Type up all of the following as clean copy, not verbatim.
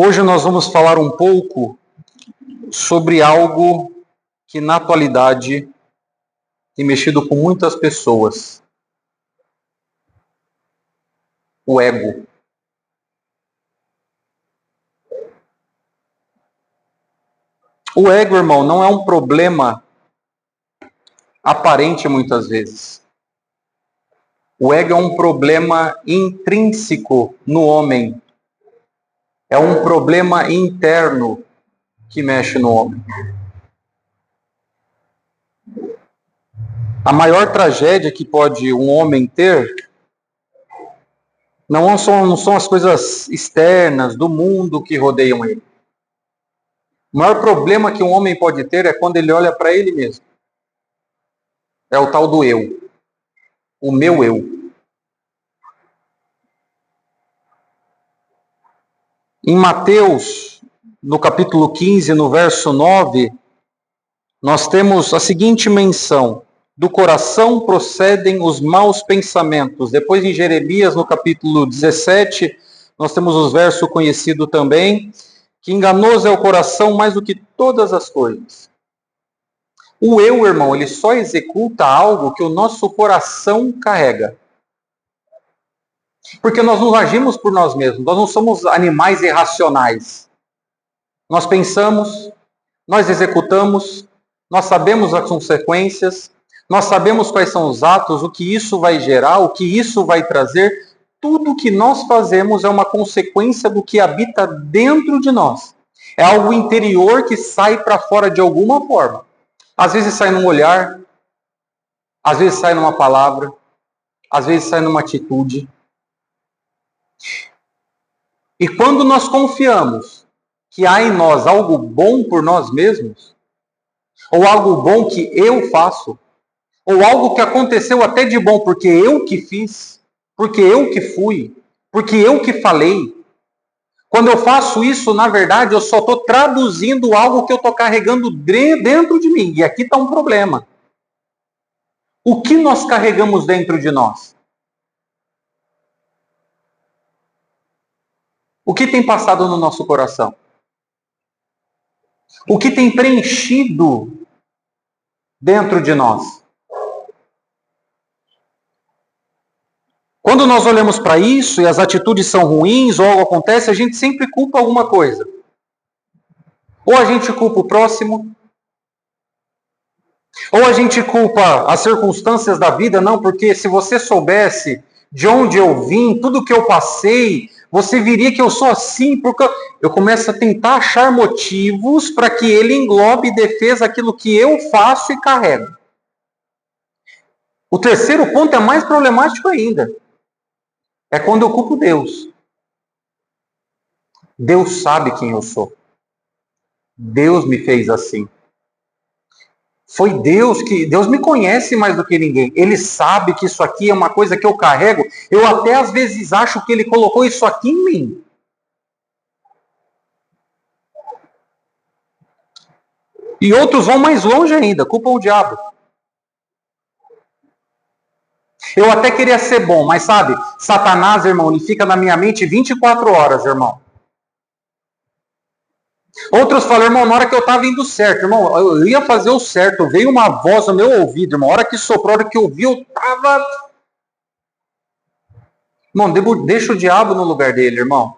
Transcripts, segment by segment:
Hoje nós vamos falar um pouco sobre algo que na atualidade tem mexido com muitas pessoas. O ego. O ego, irmão, não é um problema aparente muitas vezes. O ego é um problema intrínseco no homem. É um problema interno que mexe no homem. A maior tragédia que pode um homem ter não são as coisas externas do mundo que rodeiam ele. O maior problema que um homem pode ter é quando ele olha para ele mesmo. É o tal do eu. O meu eu. Em Mateus, no capítulo 15, no verso 9, nós temos a seguinte menção: do coração procedem os maus pensamentos. Depois em Jeremias, no capítulo 17, nós temos os versos conhecidos também, que enganoso é o coração mais do que todas as coisas. O eu, irmão, ele só executa algo que o nosso coração carrega. Porque nós não agimos por nós mesmos, nós não somos animais irracionais. Nós pensamos, nós executamos, nós sabemos as consequências, nós sabemos quais são os atos, o que isso vai gerar, o que isso vai trazer. Tudo que nós fazemos é uma consequência do que habita dentro de nós. É algo interior que sai para fora de alguma forma. Às vezes sai num olhar, às vezes sai numa palavra, às vezes sai numa atitude. E quando nós confiamos que há em nós algo bom por nós mesmos, ou algo bom que eu faço, ou algo que aconteceu até de bom porque eu que fiz, porque eu que fui, porque eu que falei. Quando eu faço isso, na verdade, eu só estou traduzindo algo que eu estou carregando dentro de mim. E aqui está um problema. O que nós carregamos dentro de nós? O que tem passado no nosso coração? O que tem preenchido dentro de nós? Quando nós olhamos para isso e as atitudes são ruins ou algo acontece, a gente sempre culpa alguma coisa. Ou a gente culpa o próximo, ou a gente culpa as circunstâncias da vida, não, porque se você soubesse de onde eu vim, tudo que eu passei, você viria que eu sou assim, porque eu começo a tentar achar motivos para que ele englobe e defesa aquilo que eu faço e carrego. O terceiro ponto é mais problemático ainda. É quando eu culpo Deus. Deus sabe quem eu sou. Deus me fez assim. Foi Deus me conhece mais do que ninguém. Ele sabe que isso aqui é uma coisa que eu carrego. Eu até às vezes acho que ele colocou isso aqui em mim. E outros vão mais longe ainda, culpam o diabo. Eu até queria ser bom, mas sabe, Satanás, irmão, ele fica na minha mente 24 horas, irmão. Outros falam, irmão, na hora que eu estava indo certo, irmão, eu ia fazer o certo, veio uma voz no meu ouvido, irmão, a hora que soprou, a hora que eu vi, eu estava... Irmão, deixa o diabo no lugar dele, irmão.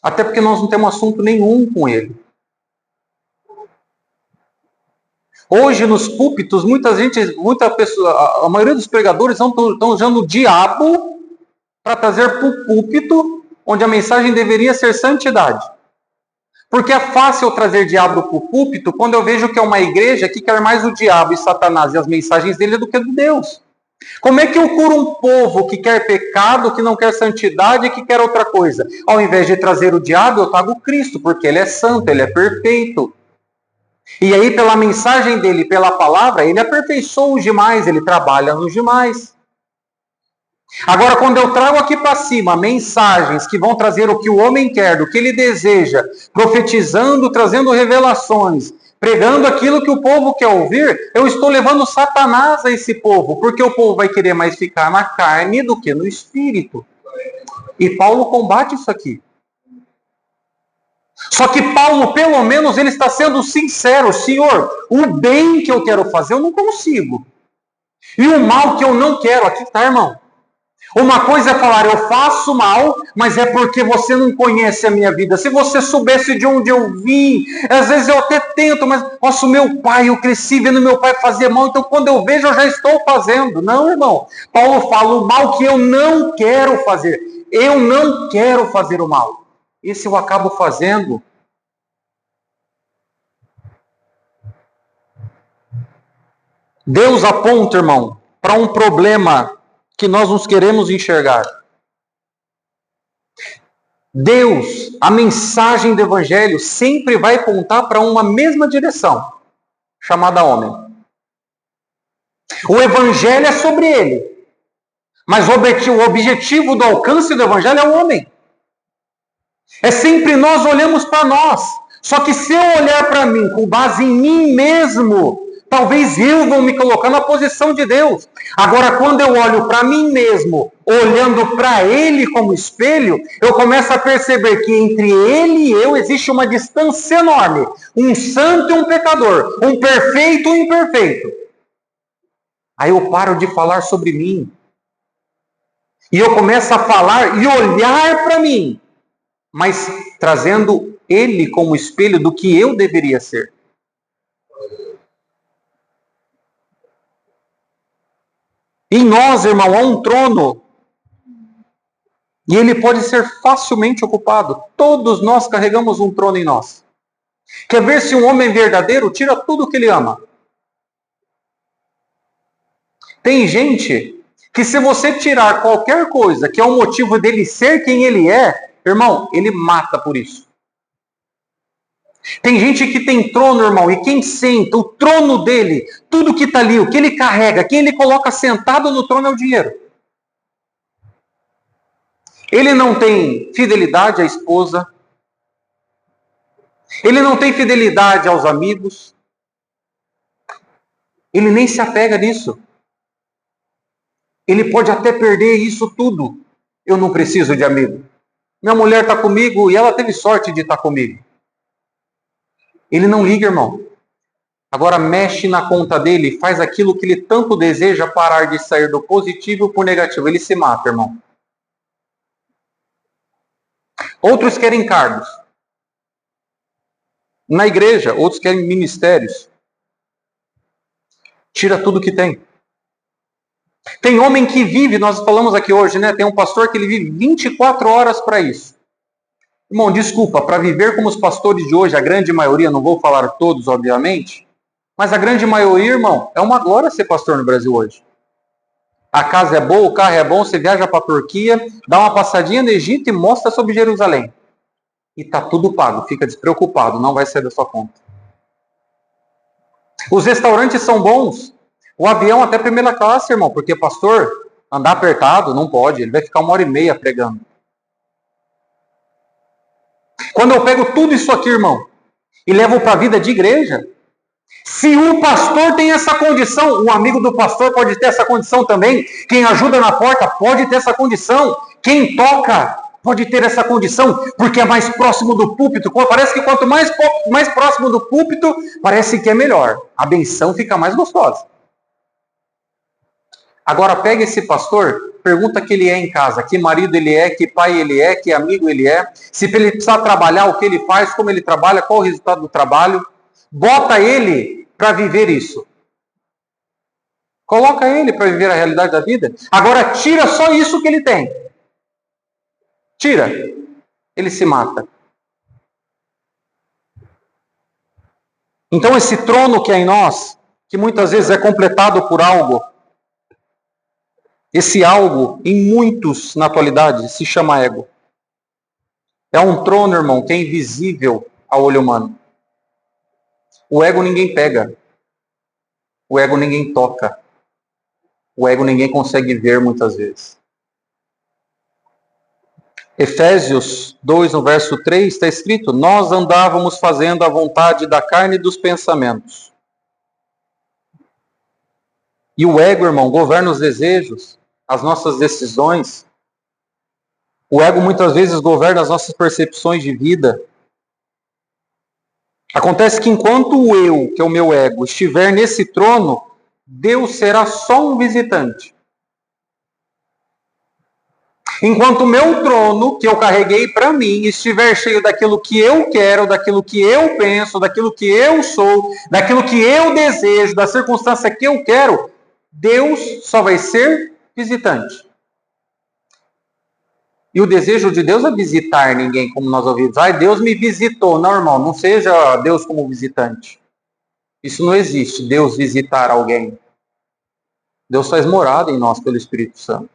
Até porque nós não temos assunto nenhum com ele. Hoje, nos púlpitos, muita pessoa, a maioria dos pregadores estão usando o diabo para trazer para o púlpito, onde a mensagem deveria ser santidade. Porque é fácil eu trazer diabo para o púlpito quando eu vejo que é uma igreja que quer mais o diabo e Satanás e as mensagens dele do que de Deus. Como é que eu curo um povo que quer pecado, que não quer santidade e que quer outra coisa? Ao invés de trazer o diabo, eu trago Cristo, porque ele é santo, ele é perfeito. E aí, pela mensagem dele, pela palavra, ele aperfeiçoa os demais, ele trabalha nos demais. Agora, quando eu trago aqui para cima mensagens que vão trazer o que o homem quer, do que ele deseja, profetizando, trazendo revelações, pregando aquilo que o povo quer ouvir, eu estou levando Satanás a esse povo, porque o povo vai querer mais ficar na carne do que no espírito. E Paulo combate isso aqui. Só que Paulo, pelo menos, ele está sendo sincero. Senhor, o bem que eu quero fazer, eu não consigo. E o mal que eu não quero, aqui está, irmão. Uma coisa é falar, eu faço mal, mas é porque você não conhece a minha vida. Se você soubesse de onde eu vim, às vezes eu até tento, mas, nossa, meu pai, eu cresci vendo meu pai fazer mal, então quando eu vejo, eu já estou fazendo. Não, irmão. Paulo fala, o mal que eu não quero fazer. Eu não quero fazer o mal. Esse eu acabo fazendo. Deus aponta, irmão, para um problema que nós nos queremos enxergar. Deus, a mensagem do Evangelho sempre vai apontar para uma mesma direção, chamada homem. O Evangelho é sobre ele, mas o objetivo do alcance do Evangelho é o homem. É sempre nós olhamos para nós. Só que se eu olhar para mim com base em mim mesmo, talvez eu vou me colocar na posição de Deus. Agora, quando eu olho para mim mesmo, olhando para Ele como espelho, eu começo a perceber que entre Ele e eu existe uma distância enorme. Um santo e um pecador. Um perfeito e um imperfeito. Aí eu paro de falar sobre mim. E eu começo a falar e olhar para mim. Mas trazendo Ele como espelho do que eu deveria ser. Em nós, irmão, há um trono. E ele pode ser facilmente ocupado. Todos nós carregamos um trono em nós. Quer ver se um homem verdadeiro tira tudo o que ele ama? Tem gente que se você tirar qualquer coisa que é o motivo dele ser quem ele é, irmão, ele mata por isso. Tem gente que tem trono, irmão, e quem senta, o trono dele, tudo que está ali, o que ele carrega, quem ele coloca sentado no trono é o dinheiro. Ele não tem fidelidade à esposa, ele não tem fidelidade aos amigos, ele nem se apega nisso. Ele pode até perder isso tudo. Eu não preciso de amigo. Minha mulher está comigo e ela teve sorte de estar comigo. Ele não liga, irmão. Agora mexe na conta dele, faz aquilo que ele tanto deseja parar de sair do positivo para o negativo. Ele se mata, irmão. Outros querem cargos. Na igreja, outros querem ministérios. Tira tudo que tem. Tem homem que vive, nós falamos aqui hoje, né? Tem um pastor que ele vive 24 horas para isso. Irmão, desculpa, para viver como os pastores de hoje, a grande maioria, não vou falar todos, obviamente, mas a grande maioria, irmão, é uma glória ser pastor no Brasil hoje. A casa é boa, o carro é bom, você viaja para a Turquia, dá uma passadinha no Egito e mostra sobre Jerusalém. E tá tudo pago, fica despreocupado, não vai sair da sua conta. Os restaurantes são bons. O avião até primeira classe, irmão, porque pastor, andar apertado, não pode, ele vai ficar 1h30 pregando. Quando eu pego tudo isso aqui, irmão, e levo para a vida de igreja, se o pastor tem essa condição, um amigo do pastor pode ter essa condição também, quem ajuda na porta pode ter essa condição, quem toca pode ter essa condição, porque é mais próximo do púlpito. Parece que quanto mais próximo do púlpito, parece que é melhor. A benção fica mais gostosa. Agora pega esse pastor, pergunta que ele é em casa, que marido ele é, que pai ele é, que amigo ele é, se ele precisar trabalhar, o que ele faz, como ele trabalha, qual o resultado do trabalho. Bota ele para viver isso. Coloca ele para viver a realidade da vida. Agora tira só isso que ele tem. Tira. Ele se mata. Então esse trono que é em nós, que muitas vezes é completado por algo, esse algo, em muitos na atualidade, se chama ego. É um trono, irmão, que é invisível ao olho humano. O ego ninguém pega. O ego ninguém toca. O ego ninguém consegue ver muitas vezes. Efésios 2, no verso 3, está escrito: nós andávamos fazendo a vontade da carne e dos pensamentos. E o ego, irmão, governa os desejos, as nossas decisões. O ego muitas vezes governa as nossas percepções de vida. Acontece que enquanto o eu, que é o meu ego, estiver nesse trono, Deus será só um visitante. Enquanto o meu trono, que eu carreguei para mim, estiver cheio daquilo que eu quero, daquilo que eu penso, daquilo que eu sou, daquilo que eu desejo, da circunstância que eu quero, Deus só vai ser visitante. E o desejo de Deus é visitar ninguém, como nós ouvimos. Ai, Deus me visitou. Não, irmão, não seja Deus como visitante. Isso não existe, Deus visitar alguém. Deus faz morada em nós pelo Espírito Santo.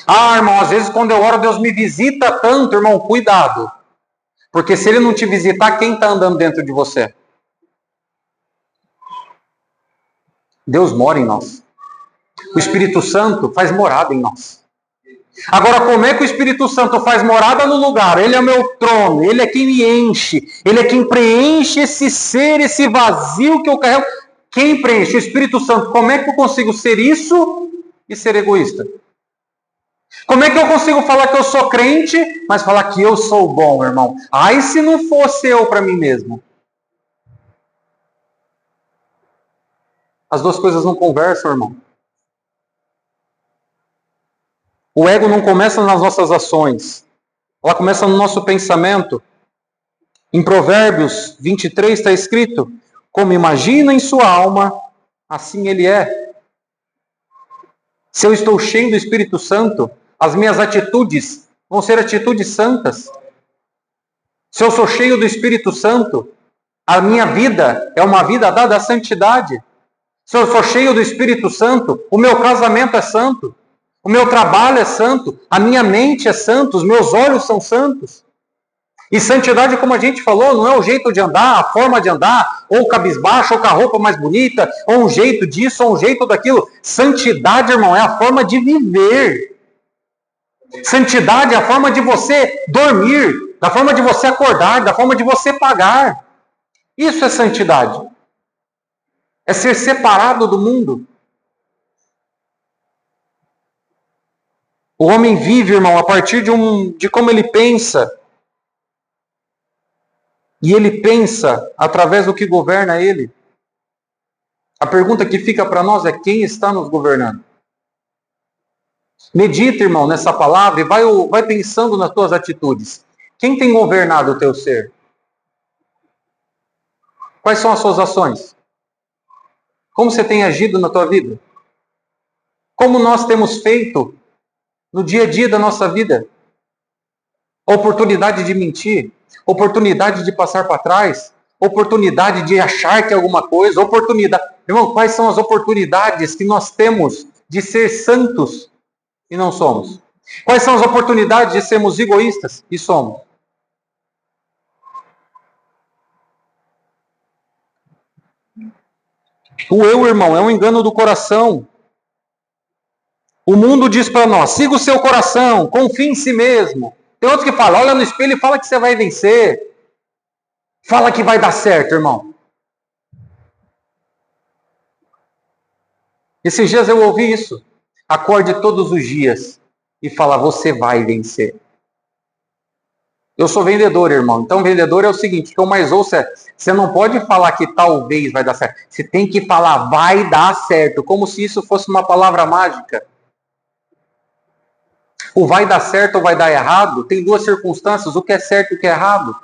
Ah, irmão, às vezes quando eu oro, Deus me visita tanto, irmão, cuidado. Porque se Ele não te visitar, quem está andando dentro de você? Deus mora em nós. O Espírito Santo faz morada em nós. Agora, como é que o Espírito Santo faz morada no lugar? Ele é o meu trono, Ele é quem me enche, Ele é quem preenche esse ser, esse vazio que eu carrego. Quem preenche? O Espírito Santo. Como é que eu consigo ser isso e ser egoísta? Como é que eu consigo falar que eu sou crente, mas falar que eu sou bom, irmão? Ai, se não fosse eu para mim mesmo. As duas coisas não conversam, irmão. O ego não começa nas nossas ações. Ela começa no nosso pensamento. Em Provérbios 23 está escrito: como imagina em sua alma, assim ele é. Se eu estou cheio do Espírito Santo, as minhas atitudes vão ser atitudes santas. Se eu sou cheio do Espírito Santo, a minha vida é uma vida dada à santidade. Se eu sou cheio do Espírito Santo, o meu casamento é santo. O meu trabalho é santo. A minha mente é santa. Os meus olhos são santos. E santidade, como a gente falou, não é o jeito de andar, a forma de andar, ou cabisbaixo, ou com a roupa mais bonita, ou um jeito disso, ou um jeito daquilo. Santidade, irmão, é a forma de viver. Santidade é a forma de você dormir, da forma de você acordar, da forma de você pagar. Isso é santidade. É ser separado do mundo. O homem vive, irmão, a partir de como ele pensa. E ele pensa através do que governa ele. A pergunta que fica para nós é: quem está nos governando? Medita, irmão, nessa palavra e vai pensando nas tuas atitudes. Quem tem governado o teu ser? Quais são as suas ações? Como você tem agido na tua vida? Como nós temos feito no dia a dia da nossa vida? A oportunidade de mentir, oportunidade de passar para trás, oportunidade de achar que é alguma coisa, oportunidade. Irmão, quais são as oportunidades que nós temos de ser santos e não somos? Quais são as oportunidades de sermos egoístas e somos? O eu, irmão, é um engano do coração. O mundo diz para nós: siga o seu coração, confie em si mesmo. Tem outros que falam: olha no espelho e fala que você vai vencer. Fala que vai dar certo, irmão. Esses dias eu ouvi isso. Acorde todos os dias e fala: você vai vencer. Eu sou vendedor, irmão. Então, vendedor é o seguinte: o que eu mais ouço é: você não pode falar que talvez vai dar certo. Você tem que falar: vai dar certo. Como se isso fosse uma palavra mágica. O vai dar certo ou vai dar errado tem duas circunstâncias: o que é certo e o que é errado.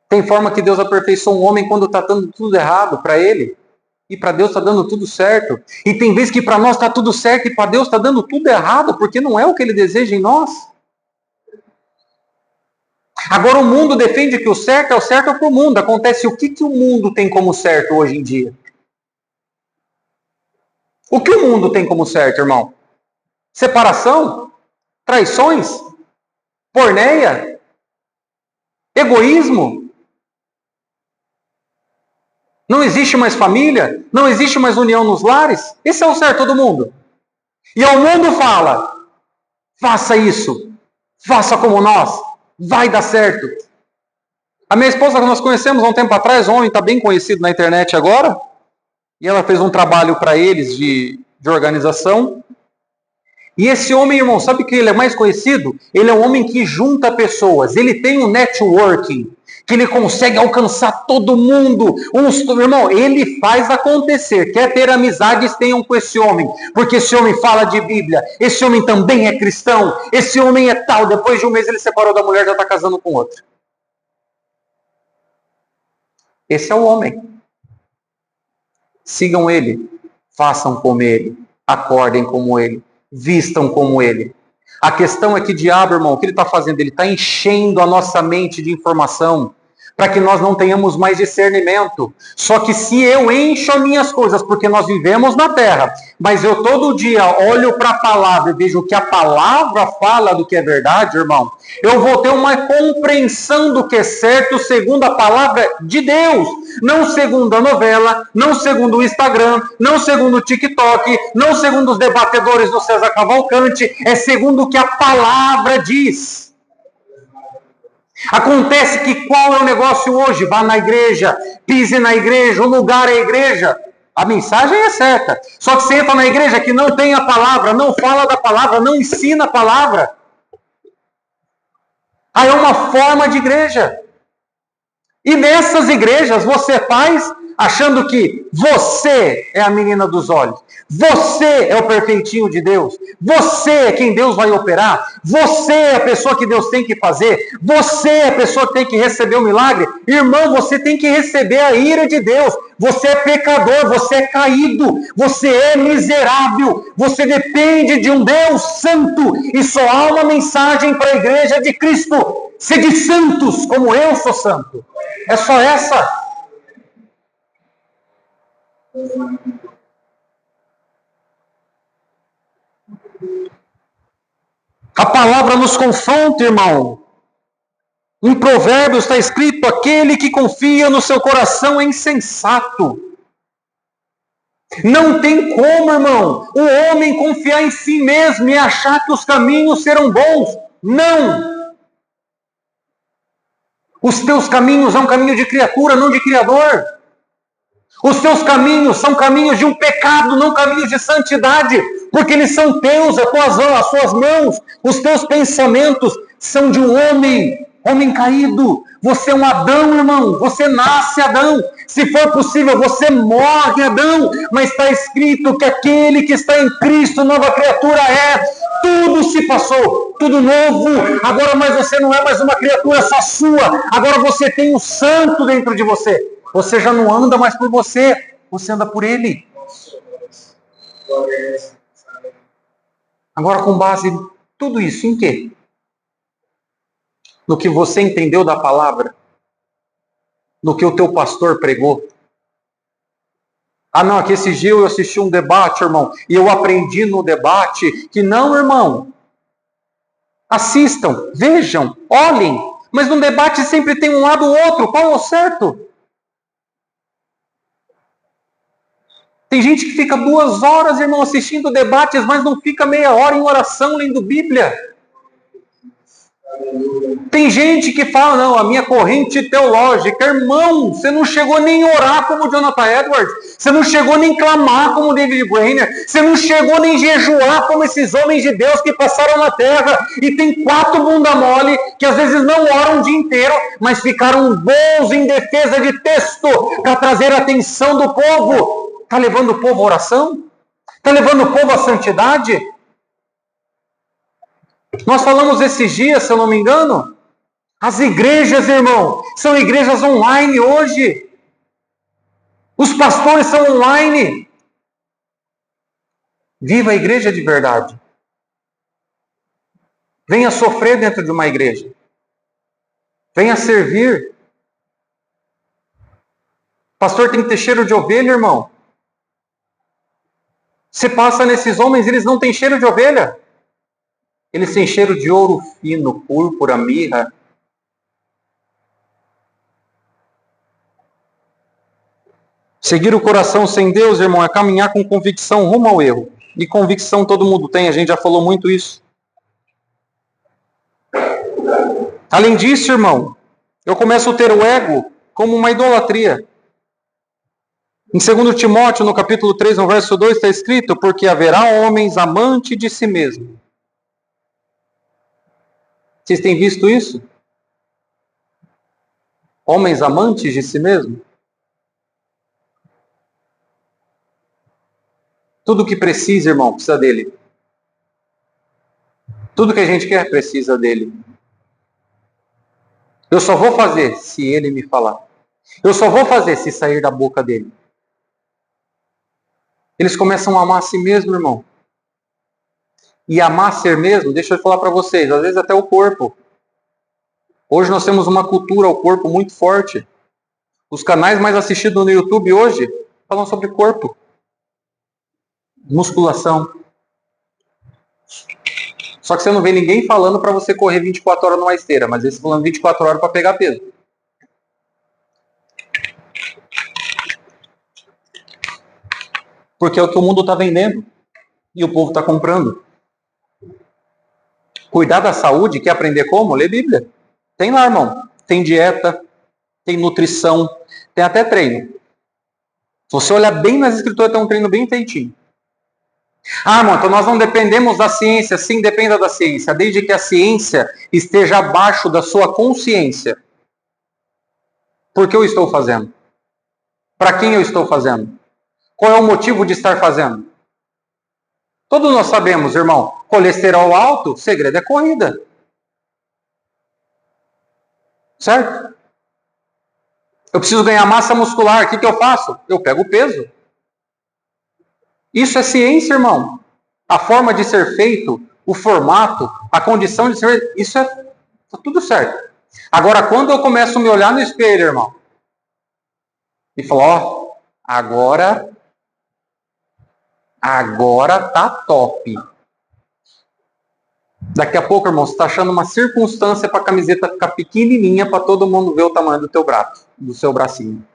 Tem forma que Deus aperfeiçoa um homem quando está dando tudo errado para ele. E para Deus está dando tudo certo. E tem vezes que para nós está tudo certo e para Deus está dando tudo errado, porque não é o que Ele deseja em nós. Agora o mundo defende que o certo é para o mundo. Acontece, o que o mundo tem como certo hoje em dia? O que o mundo tem como certo, irmão? Separação? Traições? Porneia? Egoísmo? Não existe mais família? Não existe mais união nos lares? Esse é o certo do mundo. E o mundo fala: faça isso. Faça como nós. Vai dar certo. A minha esposa, que nós conhecemos há um tempo atrás, um homem está bem conhecido na internet agora, e ela fez um trabalho para eles de organização. E esse homem, irmão, sabe que ele é mais conhecido? Ele é um homem que junta pessoas. Ele tem um networking, que ele consegue alcançar todo mundo. Irmão, ele faz acontecer. Quer ter amizades, tenham com esse homem. Porque esse homem fala de Bíblia. Esse homem também é cristão. Esse homem é tal. Depois de um mês ele separou da mulher e já está casando com outra. Esse é o homem. Sigam ele. Façam como ele. Acordem como ele. Vistam como ele. A questão é que o diabo, irmão, o que ele está fazendo? Ele está enchendo a nossa mente de informação para que nós não tenhamos mais discernimento. Só que se eu encho as minhas coisas, porque nós vivemos na terra, mas eu todo dia olho para a palavra e vejo que a palavra fala do que é verdade, irmão, eu vou ter uma compreensão do que é certo segundo a palavra de Deus. Não segundo a novela, não segundo o Instagram, não segundo o TikTok, não segundo os debatedores do César Cavalcante, é segundo o que a palavra diz. Acontece que qual é o negócio hoje? Vá na igreja, pise na igreja, o lugar é a igreja. A mensagem é certa. Só que você entra na igreja que não tem a palavra, não fala da palavra, não ensina a palavra. Aí é uma forma de igreja. E nessas igrejas você faz achando que você é a menina dos olhos. Você é o perfeitinho de Deus. Você é quem Deus vai operar. Você é a pessoa que Deus tem que fazer. Você é a pessoa que tem que receber o milagre. Irmão, você tem que receber a ira de Deus. Você é pecador, você é caído, você é miserável. Você depende de um Deus santo. E só há uma mensagem para a igreja de Cristo. Sede santos, como eu sou santo. É só essa. A palavra nos confronta, irmão. Em Provérbios está escrito: aquele que confia no seu coração é insensato. Não tem como, irmão, o homem confiar em si mesmo e achar que os caminhos serão bons. Não! Os teus caminhos são caminho de criatura, não de criador. Os teus caminhos são caminhos de um pecado, não caminhos de santidade, porque eles são teus, as suas mãos, os teus pensamentos são de um homem caído. Você é um Adão, irmão, você nasce Adão. Se for possível, você morre Adão, mas está escrito que aquele que está em Cristo, nova criatura é. Tudo se passou, tudo novo. Agora, mas você não é mais uma criatura só sua. Agora você tem o santo dentro de você. Você já não anda mais por você, você anda por ele. Agora, com base em tudo isso, em quê? No que você entendeu da palavra? No que o teu pastor pregou? Ah, não, aqui esse dia eu assisti um debate, irmão, e eu aprendi no debate que não, irmão. Assistam, vejam, olhem, mas no debate sempre tem um lado ou outro. Qual é o certo? Tem gente que fica 2 horas, irmão, assistindo debates, mas não fica meia hora em oração lendo Bíblia. Tem gente que fala, não, a minha corrente teológica. Irmão, você não chegou nem a orar como Jonathan Edwards. Você não chegou nem a clamar como David Brainerd. Você não chegou nem a jejuar como esses homens de Deus que passaram na terra. E tem 4 bunda mole que às vezes não oram o dia inteiro, mas ficaram bons em defesa de texto para trazer a atenção do povo. Está levando o povo à oração? Está levando o povo à santidade? Nós falamos esses dias, se eu não me engano, as igrejas, irmão, são igrejas online hoje. Os pastores são online. Viva a igreja de verdade. Venha sofrer dentro de uma igreja. Venha servir. Pastor tem que ter cheiro de ovelha, irmão. Você passa nesses homens, eles não têm cheiro de ovelha. Eles têm cheiro de ouro fino, púrpura, mirra. Seguir o coração sem Deus, irmão, é caminhar com convicção rumo ao erro. E convicção todo mundo tem, a gente já falou muito isso. Além disso, irmão, eu começo a ter o ego como uma idolatria. Em 2 Timóteo, no capítulo 3, no verso 2, está escrito: porque haverá homens amantes de si mesmo. Vocês têm visto isso? Homens amantes de si mesmo? Tudo que precisa, irmão, precisa dele. Tudo que a gente quer precisa dele. Eu só vou fazer se ele me falar. Eu só vou fazer se sair da boca dele. Eles começam a amar a si mesmo, irmão. E amar ser mesmo, deixa eu falar para vocês, às vezes até o corpo. Hoje nós temos uma cultura ao corpo muito forte. Os canais mais assistidos no YouTube hoje falam sobre corpo. Musculação. Só que você não vê ninguém falando para você correr 24 horas numa esteira, mas eles falando 24 horas para pegar peso. Porque é o que o mundo está vendendo e o povo está comprando. Cuidar da saúde, quer aprender como? Lê Bíblia. Tem lá, irmão. Tem dieta, tem nutrição, tem até treino. Se você olhar bem nas escrituras, tem um treino bem feitinho. Ah, irmão, então nós não dependemos da ciência. Sim, dependa da ciência, desde que a ciência esteja abaixo da sua consciência. Por que eu estou fazendo? Para quem eu estou fazendo? Qual é o motivo de estar fazendo? Todos nós sabemos, irmão, colesterol alto, segredo é corrida. Certo? Eu preciso ganhar massa muscular, o que eu faço? Eu pego o peso. Isso é ciência, irmão. A forma de ser feito, o formato, a condição de ser, isso é tá tudo certo. Agora, quando eu começo a me olhar no espelho, irmão, e falar, ó, agora tá top. Daqui a pouco, irmão, você está achando uma circunstância para a camiseta ficar pequenininha para todo mundo ver o tamanho do teu braço, do seu bracinho.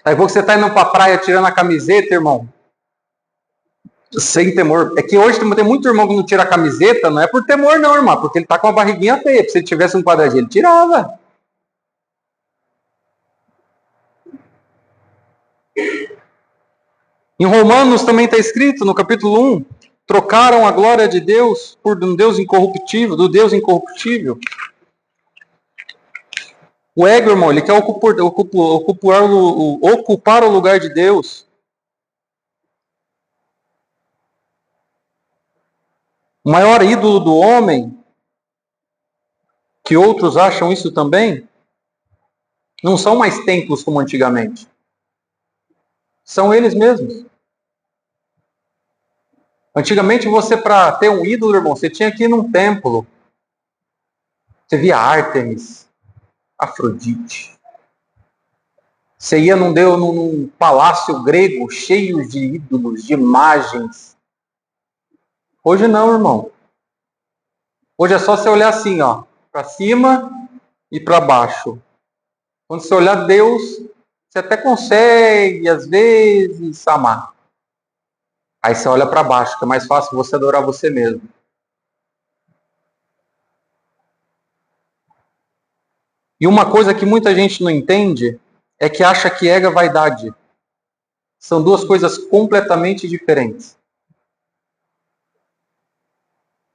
Aí você está indo para a praia tirando a camiseta, irmão, sem temor. É que hoje tem muito irmão que não tira a camiseta, não é por temor não, irmão, porque ele tá com a barriguinha feia. Se ele tivesse um quadradinho, ele tirava. Em Romanos também está escrito, no capítulo 1, trocaram a glória de Deus por um Deus incorruptível, do Deus incorruptível. O ego, irmão, ele quer ocupar o lugar de Deus. O maior ídolo do homem, que outros acham isso também, não são mais templos como antigamente. São eles mesmos. Antigamente você, para ter um ídolo, irmão, você tinha que ir num templo. Você via Ártemis, Afrodite. Você ia num palácio grego cheio de ídolos, de imagens. Hoje não, irmão. Hoje é só você olhar assim, ó, para cima e para baixo. Quando você olhar Deus, você até consegue, às vezes, amar. Aí você olha para baixo, que é mais fácil você adorar você mesmo. E uma coisa que muita gente não entende é que acha que ego é vaidade. São duas coisas completamente diferentes.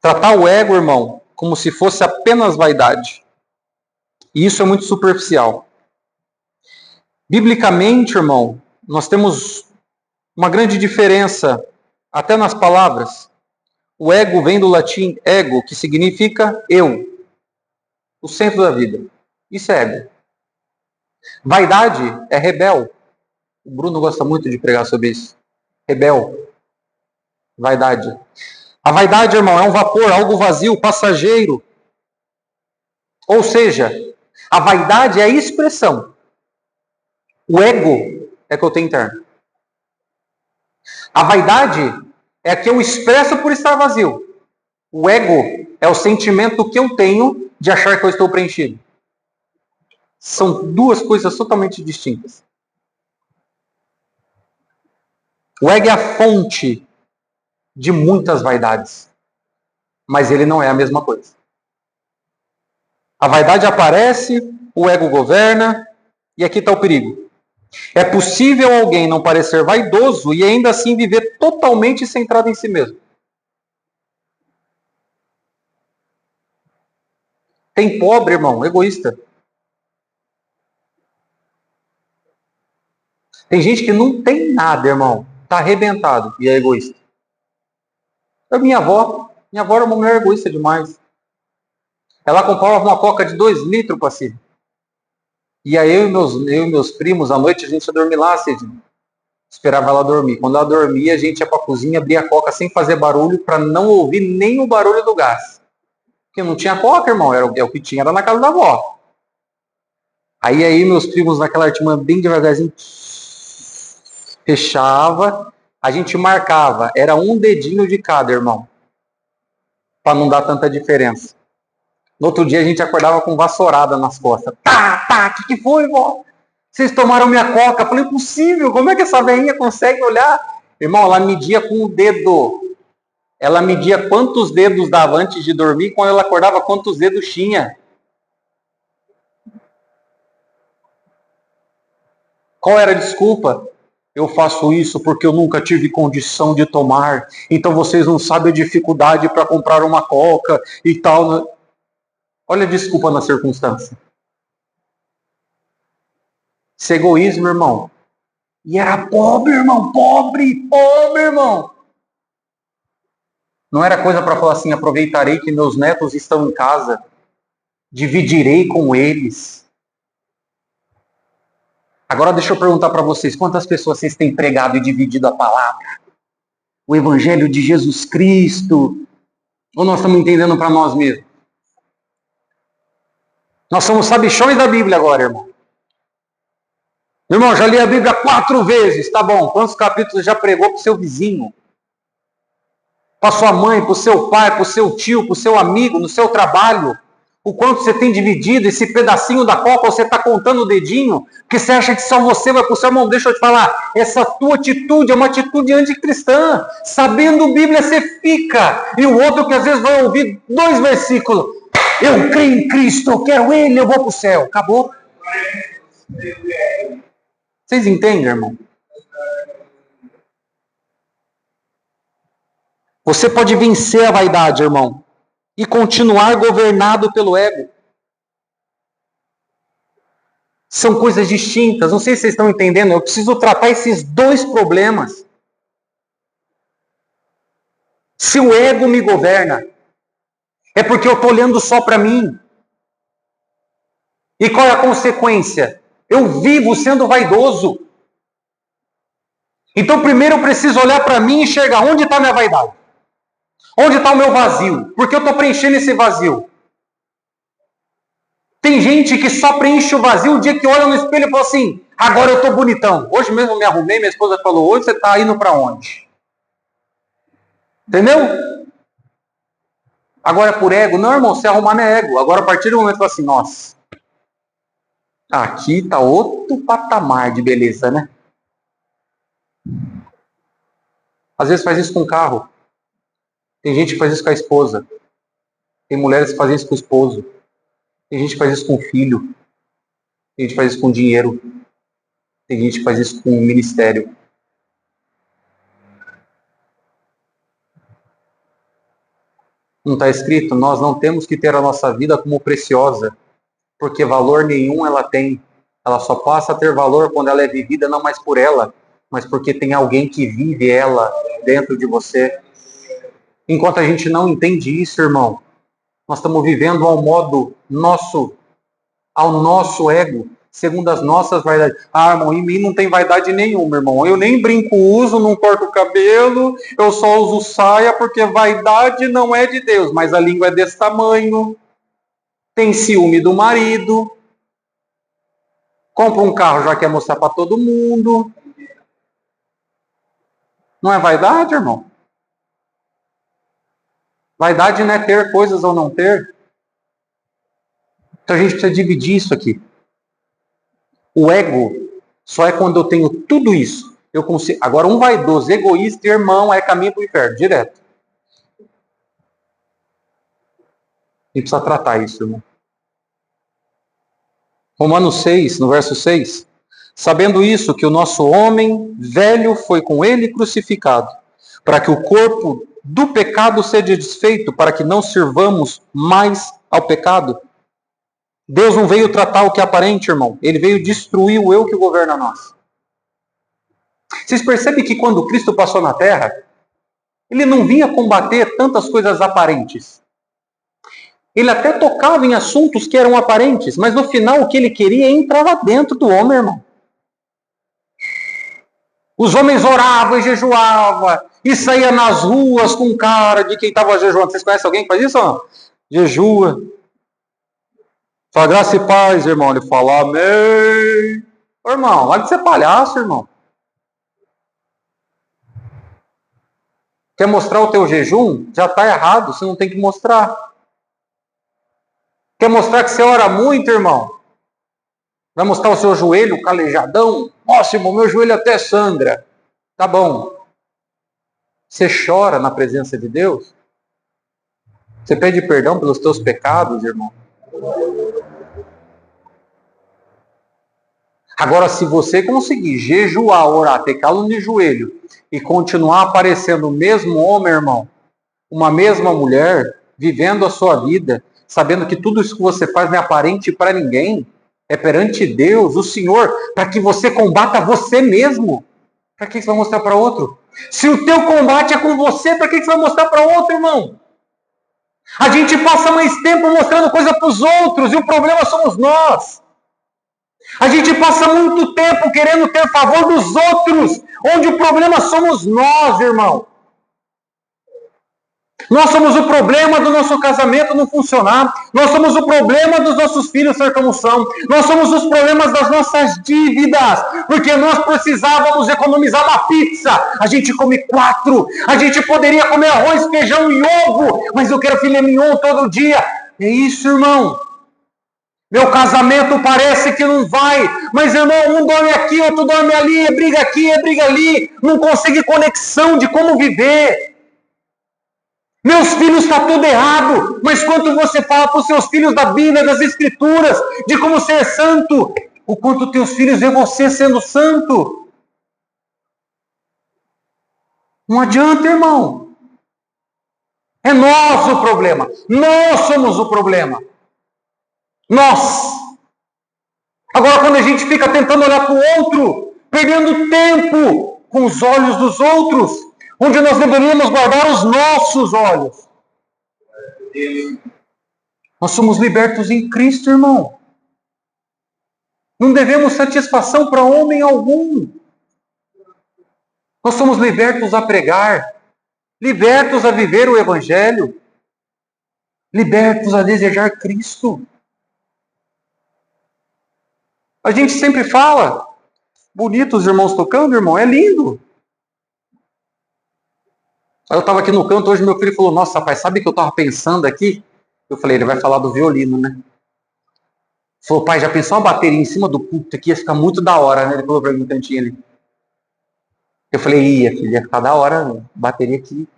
Tratar o ego, irmão, como se fosse apenas vaidade. E isso é muito superficial. Biblicamente, irmão, nós temos uma grande diferença, até nas palavras. O ego vem do latim ego, que significa eu, o centro da vida. Isso é ego. Vaidade é rebel. O Bruno gosta muito de pregar sobre isso. Rebel. Vaidade. A vaidade, irmão, é um vapor, algo vazio, passageiro. Ou seja, a vaidade é a expressão. O ego é que eu tenho interno. A vaidade é a que eu expresso por estar vazio. O ego é o sentimento que eu tenho de achar que eu estou preenchido. São duas coisas totalmente distintas. O ego é a fonte de muitas vaidades, mas ele não é a mesma coisa. A vaidade aparece, o ego governa, e aqui está o perigo. É possível alguém não parecer vaidoso e ainda assim viver totalmente centrado em si mesmo. Tem pobre, irmão, egoísta. Tem gente que não tem nada, irmão. Tá arrebentado e é egoísta. Minha avó era uma mulher egoísta demais. Ela comprava uma coca de 2 litros para si. E aí eu e meus primos, à noite, a gente ia dormir lá, assim, esperava ela dormir. Quando ela dormia, a gente ia para a cozinha, abria a coca sem fazer barulho, para não ouvir nem o barulho do gás. Porque não tinha coca, irmão, era o que tinha, era na casa da avó. Aí meus primos, naquela artimanha bem devagarzinho, fechava, a gente marcava, era um dedinho de cada, irmão, para não dar tanta diferença. No outro dia a gente acordava com vassourada nas costas. Tá, que foi, vó? Vocês tomaram minha coca? Eu falei, impossível, como é que essa velhinha consegue olhar? Irmão, ela media com o dedo. Ela media quantos dedos dava antes de dormir, quando ela acordava, quantos dedos tinha. Qual era a desculpa? Eu faço isso porque eu nunca tive condição de tomar. Então vocês não sabem a dificuldade para comprar uma coca e tal. Olha a desculpa na circunstância. Isso é egoísmo, irmão. E era pobre, irmão. Pobre, irmão. Não era coisa para falar assim, aproveitarei que meus netos estão em casa, dividirei com eles. Agora deixa eu perguntar para vocês, quantas pessoas vocês têm pregado e dividido a palavra? O Evangelho de Jesus Cristo? Ou nós estamos entendendo para nós mesmos? Nós somos sabichões da Bíblia agora, irmão. Irmão, já li a Bíblia 4 vezes, tá bom. Quantos capítulos já pregou para o seu vizinho? Para sua mãe, para o seu pai, para o seu tio, para o seu amigo, no seu trabalho? O quanto você tem dividido esse pedacinho da copa, você está contando o dedinho, porque você acha que só você vai para o seu irmão. Deixa eu te falar, essa tua atitude é uma atitude anticristã. Sabendo Bíblia, você fica. E o outro que às vezes vai ouvir 2 versículos. Eu creio em Cristo, eu quero Ele, eu vou para o céu. Acabou. Vocês entendem, irmão? Você pode vencer a vaidade, irmão, e continuar governado pelo ego. São coisas distintas. Não sei se vocês estão entendendo. Eu preciso tratar esses 2 problemas. Se o ego me governa, é porque eu estou olhando só para mim. E qual é a consequência? Eu vivo sendo vaidoso. Então, primeiro eu preciso olhar para mim e enxergar onde está a minha vaidade. Onde está o meu vazio? Porque eu estou preenchendo esse vazio. Tem gente que só preenche o vazio o dia que olha no espelho e fala assim, agora eu estou bonitão. Hoje mesmo eu me arrumei, minha esposa falou, hoje você está indo para onde? Entendeu? Agora por ego, não, irmão, se arrumar não é ego. Agora a partir do momento que fala assim, nossa, aqui está outro patamar de beleza, né? Às vezes faz isso com o carro. Tem gente que faz isso com a esposa. Tem mulheres que fazem isso com o esposo. Tem gente que faz isso com o filho. Tem gente que faz isso com dinheiro. Tem gente que faz isso com o ministério. Não está escrito? Nós não temos que ter a nossa vida como preciosa, porque valor nenhum ela tem. Ela só passa a ter valor quando ela é vivida não mais por ela, mas porque tem alguém que vive ela dentro de você. Enquanto a gente não entende isso, irmão, nós estamos vivendo ao modo nosso, ao nosso ego, segundo as nossas vaidades. Ah, irmão, em mim não tem vaidade nenhuma, irmão. Eu nem brinco, uso, não corto o cabelo, eu só uso saia porque vaidade não é de Deus, mas a língua é desse tamanho. Tem ciúme do marido. Compra um carro, já quer mostrar para todo mundo. Não é vaidade, irmão? Vaidade não é ter coisas ou não ter. Então a gente precisa dividir isso aqui. O ego só é quando eu tenho tudo isso. Eu consigo. Agora, um vaidoso, egoísta, irmão, é caminho para o inferno, direto. A gente precisa tratar isso, irmão. Romanos 6, no verso 6. Sabendo isso, que o nosso homem velho foi com ele crucificado, para que o corpo do pecado seja desfeito, para que não sirvamos mais ao pecado. Deus não veio tratar o que é aparente, irmão. Ele veio destruir o eu que governa nós. Vocês percebem que quando Cristo passou na terra, ele não vinha combater tantas coisas aparentes. Ele até tocava em assuntos que eram aparentes, mas no final o que ele queria entrava dentro do homem, irmão. Os homens oravam e jejuavam, e saía nas ruas com cara de quem estava jejuando. Vocês conhecem alguém que faz isso? Não? Jejua. Fala graça e paz, irmão. Ele fala amém. Ô, irmão, vai de ser palhaço, irmão. Quer mostrar o teu jejum? Já está errado, você não tem que mostrar. Quer mostrar que você ora muito, irmão? Vai mostrar o seu joelho calejadão? Nossa, irmão, meu joelho até sangra. Tá bom. Você chora na presença de Deus? Você pede perdão pelos teus pecados, irmão? Agora, se você conseguir jejuar, orar, ter calo no joelho e continuar aparecendo o mesmo homem, irmão, uma mesma mulher, vivendo a sua vida, sabendo que tudo isso que você faz não é aparente para ninguém, é perante Deus, o Senhor, para que você combata você mesmo. Para que você vai mostrar para outro? Se o teu combate é com você, para que você vai mostrar para outro, irmão? A gente passa mais tempo mostrando coisa para os outros e o problema somos nós. A gente passa muito tempo querendo ter favor dos outros, onde o problema somos nós, irmão. Nós somos o problema do nosso casamento não funcionar. Nós somos o problema dos nossos filhos ser como são. Nós somos os problemas das nossas dívidas. Porque nós precisávamos economizar uma pizza. A gente come 4. A gente poderia comer arroz, feijão e ovo. Mas eu quero filé mignon todo dia. É isso, irmão. Meu casamento parece que não vai. Mas, irmão, um dorme aqui, outro dorme ali. É briga aqui, é briga ali. Não consegue conexão de como viver. Meus filhos está tudo errado, mas quando você fala para os seus filhos da Bíblia, das Escrituras, de como ser santo, o quanto teus filhos vê você sendo santo. Não adianta, irmão. É nós o problema. Nós somos o problema. Nós. Agora, quando a gente fica tentando olhar para o outro, perdendo tempo com os olhos dos outros, onde nós deveríamos guardar os nossos olhos. Nós somos libertos em Cristo, irmão. Não devemos satisfação para homem algum. Nós somos libertos a pregar, libertos a viver o Evangelho, libertos a desejar Cristo. A gente sempre fala, bonito os irmãos tocando, irmão, é lindo. Aí eu estava aqui no canto, hoje meu filho falou, nossa, pai, sabe o que eu estava pensando aqui? Eu falei, ele vai falar do violino, né? Ele falou, pai, já pensou uma bateria em cima do púlpito aqui? Ia ficar muito da hora, né? Ele falou para mim no cantinho ali. Eu falei, filho, ia ficar da hora, né? Bateria aqui,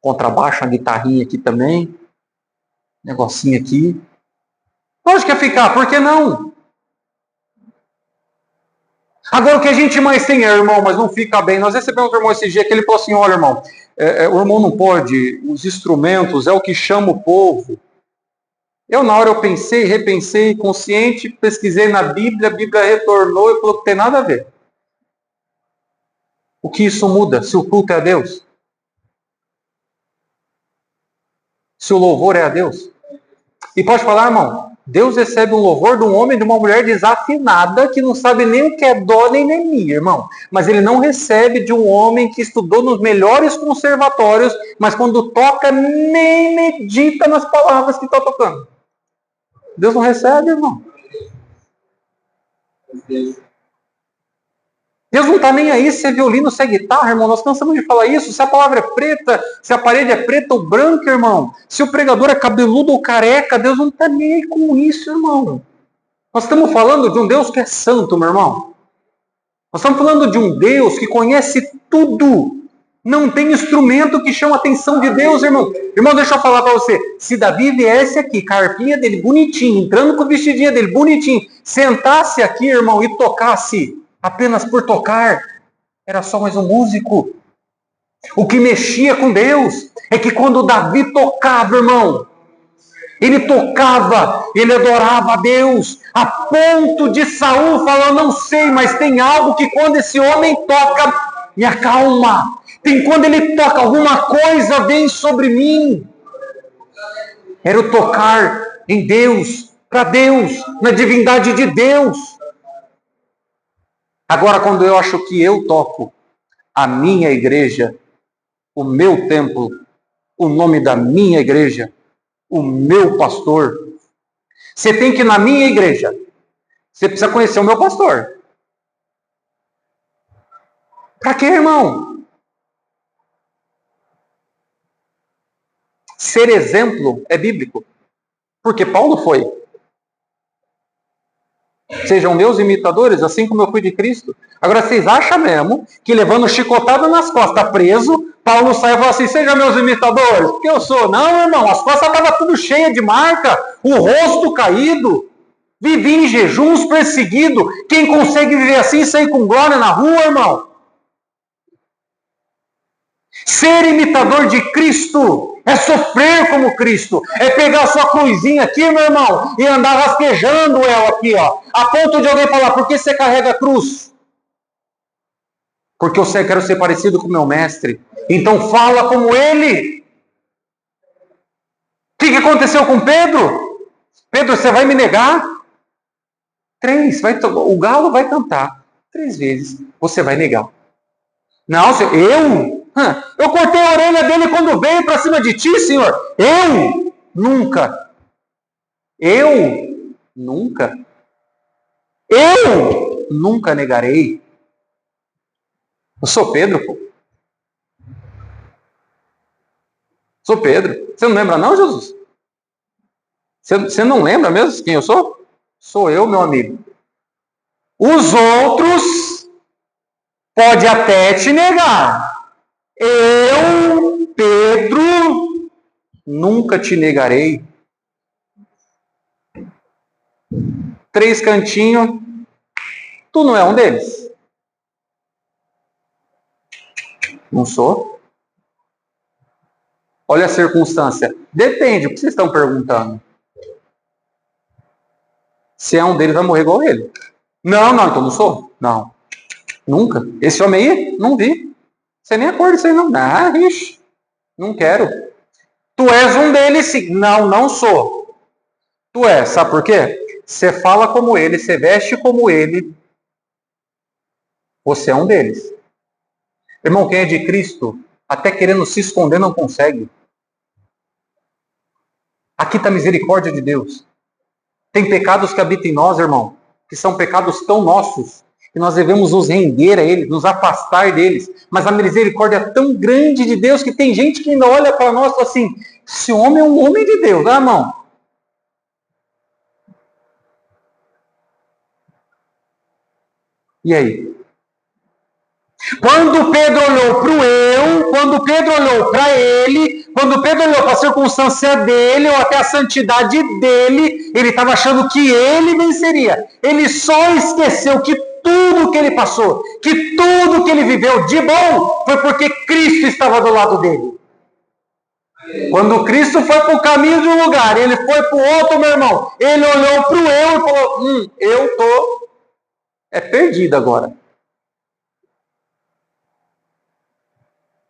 contrabaixo, uma guitarrinha aqui também, negocinho aqui. Onde quer ficar? Por que não? Agora o que a gente mais tem é, irmão, mas não fica bem. Nós recebemos um irmão esse dia que ele falou assim, olha, irmão, o irmão não pode, os instrumentos é o que chama o povo. Na hora eu pensei, repensei, consciente, pesquisei na Bíblia, a Bíblia retornou e falou que tem nada a ver. O que isso muda se o culto é a Deus? Se o louvor é a Deus? E pode falar, irmão, Deus recebe um louvor de um homem e de uma mulher desafinada que não sabe nem o que é dó nem mi, irmão. Mas ele não recebe de um homem que estudou nos melhores conservatórios, mas quando toca nem medita nas palavras que está tocando. Deus não recebe, irmão. Deus não está nem aí se é violino, se é guitarra, irmão. Nós cansamos de falar isso. Se a palavra é preta, se a parede é preta ou branca, irmão. Se o pregador é cabeludo ou careca, Deus não está nem aí com isso, irmão. Nós estamos falando de um Deus que é santo, meu irmão. Nós estamos falando de um Deus que conhece tudo. Não tem instrumento que chama a atenção de Deus, irmão. Irmão, deixa eu falar para você. Se Davi viesse aqui, com a harpinha dele bonitinho, entrando com o vestidinho dele bonitinho, sentasse aqui, irmão, e tocasse apenas por tocar, era só mais um músico. O que mexia com Deus é que quando Davi tocava, irmão, ele tocava, ele adorava a Deus, a ponto de Saul falar, não sei, mas tem algo que quando esse homem toca, me acalma. Tem quando ele toca, alguma coisa vem sobre mim. Era o tocar em Deus, para Deus, na divindade de Deus. Agora, quando eu acho que eu toco a minha igreja, o meu templo, o nome da minha igreja, o meu pastor, você tem que ir na minha igreja, você precisa conhecer o meu pastor. Para quê, irmão? Ser exemplo é bíblico. Porque Paulo foi. Sejam meus imitadores, assim como eu fui de Cristo. Agora, vocês acham mesmo que levando chicotada nas costas, preso, Paulo sai e fala assim, sejam meus imitadores? Porque eu sou. Não, irmão, as costas estavam tudo cheias de marca, o rosto caído, vivia em jejuns, perseguido. Quem consegue viver assim e sair com glória na rua, irmão? Ser imitador de Cristo é sofrer como Cristo, é pegar a sua cruzinha aqui, meu irmão, e andar rasquejando ela aqui, ó, a ponto de alguém falar, por que você carrega a cruz? Porque eu quero ser parecido com o meu mestre. Então fala como ele. O que aconteceu com Pedro? Pedro, você vai me negar? 3, o galo vai cantar 3 vezes, você vai negar. Não, eu? Eu cortei a orelha dele quando veio para cima de ti, Senhor. Eu? Nunca. Eu? Nunca. Eu? Nunca negarei. Eu sou Pedro, pô. Sou Pedro. Você não lembra não, Jesus? Você não lembra mesmo quem eu sou? Sou eu, meu amigo. Os outros pode até te negar. Eu, Pedro, nunca te negarei. 3 cantinhos, tu não é um deles? Não sou? Olha a circunstância. Depende, o que vocês estão perguntando? Se é um deles, vai morrer igual ele. Não, então não sou? Não. Nunca. Esse homem aí, não vi. Você nem acorda isso aí, não. Ah, ixi, não quero. Tu és um deles, sim. Não sou. Tu és, sabe por quê? Você fala como ele, você veste como ele. Você é um deles. Irmão, quem é de Cristo, até querendo se esconder, não consegue. Aqui está a misericórdia de Deus. Tem pecados que habitam em nós, irmão, que são pecados tão nossos, que nós devemos nos render a eles, nos afastar deles. Mas a misericórdia é tão grande de Deus que tem gente que ainda olha para nós e fala assim, esse homem é um homem de Deus, né, irmão? E aí? Quando Pedro olhou para o eu, quando Pedro olhou para ele, quando Pedro olhou para a circunstância dele, ou até a santidade dele, ele estava achando que ele venceria. Ele só esqueceu que tudo que ele passou, que tudo que ele viveu de bom, foi porque Cristo estava do lado dele. Quando Cristo foi para o caminho de um lugar, ele foi para o outro, meu irmão, ele olhou para o eu e falou, eu estou perdido agora.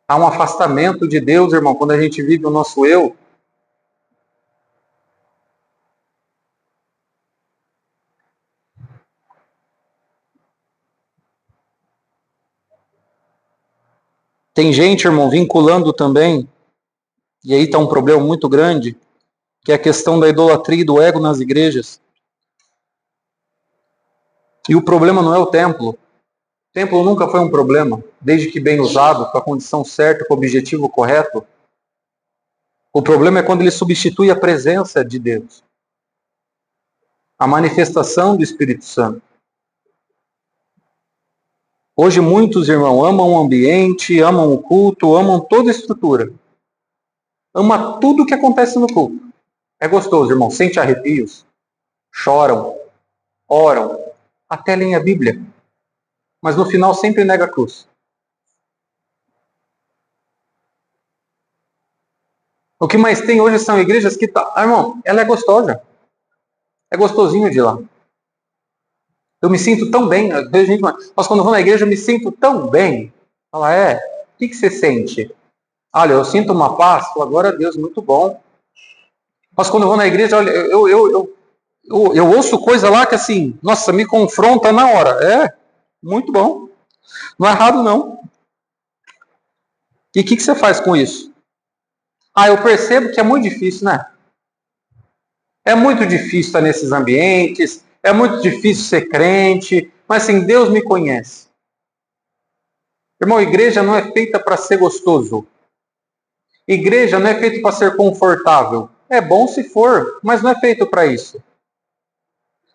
Há um afastamento de Deus, irmão, quando a gente vive o nosso eu. Tem gente, irmão, vinculando também, e aí está um problema muito grande, que é a questão da idolatria e do ego nas igrejas. E o problema não é o templo. O templo nunca foi um problema, desde que bem usado, com a condição certa, com o objetivo correto. O problema é quando ele substitui a presença de Deus, a manifestação do Espírito Santo. Hoje muitos, irmãos, amam o ambiente, amam o culto, amam toda a estrutura. Ama tudo que acontece no culto. É gostoso, irmão. Sente arrepios, choram, oram, até leem a Bíblia. Mas no final sempre nega a cruz. O que mais tem hoje são igrejas que... irmão, ela é gostosa. É gostosinho de ir lá. Eu me sinto tão bem. Gente, mas quando eu vou na igreja eu me sinto tão bem. Fala, o que você sente? Olha, eu sinto uma paz. Fala, glória a Deus, muito bom. Mas quando eu vou na igreja, olha, eu ouço coisa lá que assim, nossa, me confronta na hora. Muito bom. Não é errado, não. E o que você faz com isso? Eu percebo que é muito difícil, né? É muito difícil estar nesses ambientes, é muito difícil ser crente, mas assim, Deus me conhece. Irmão, igreja não é feita para ser gostoso. Igreja não é feita para ser confortável. É bom se for, mas não é feito para isso.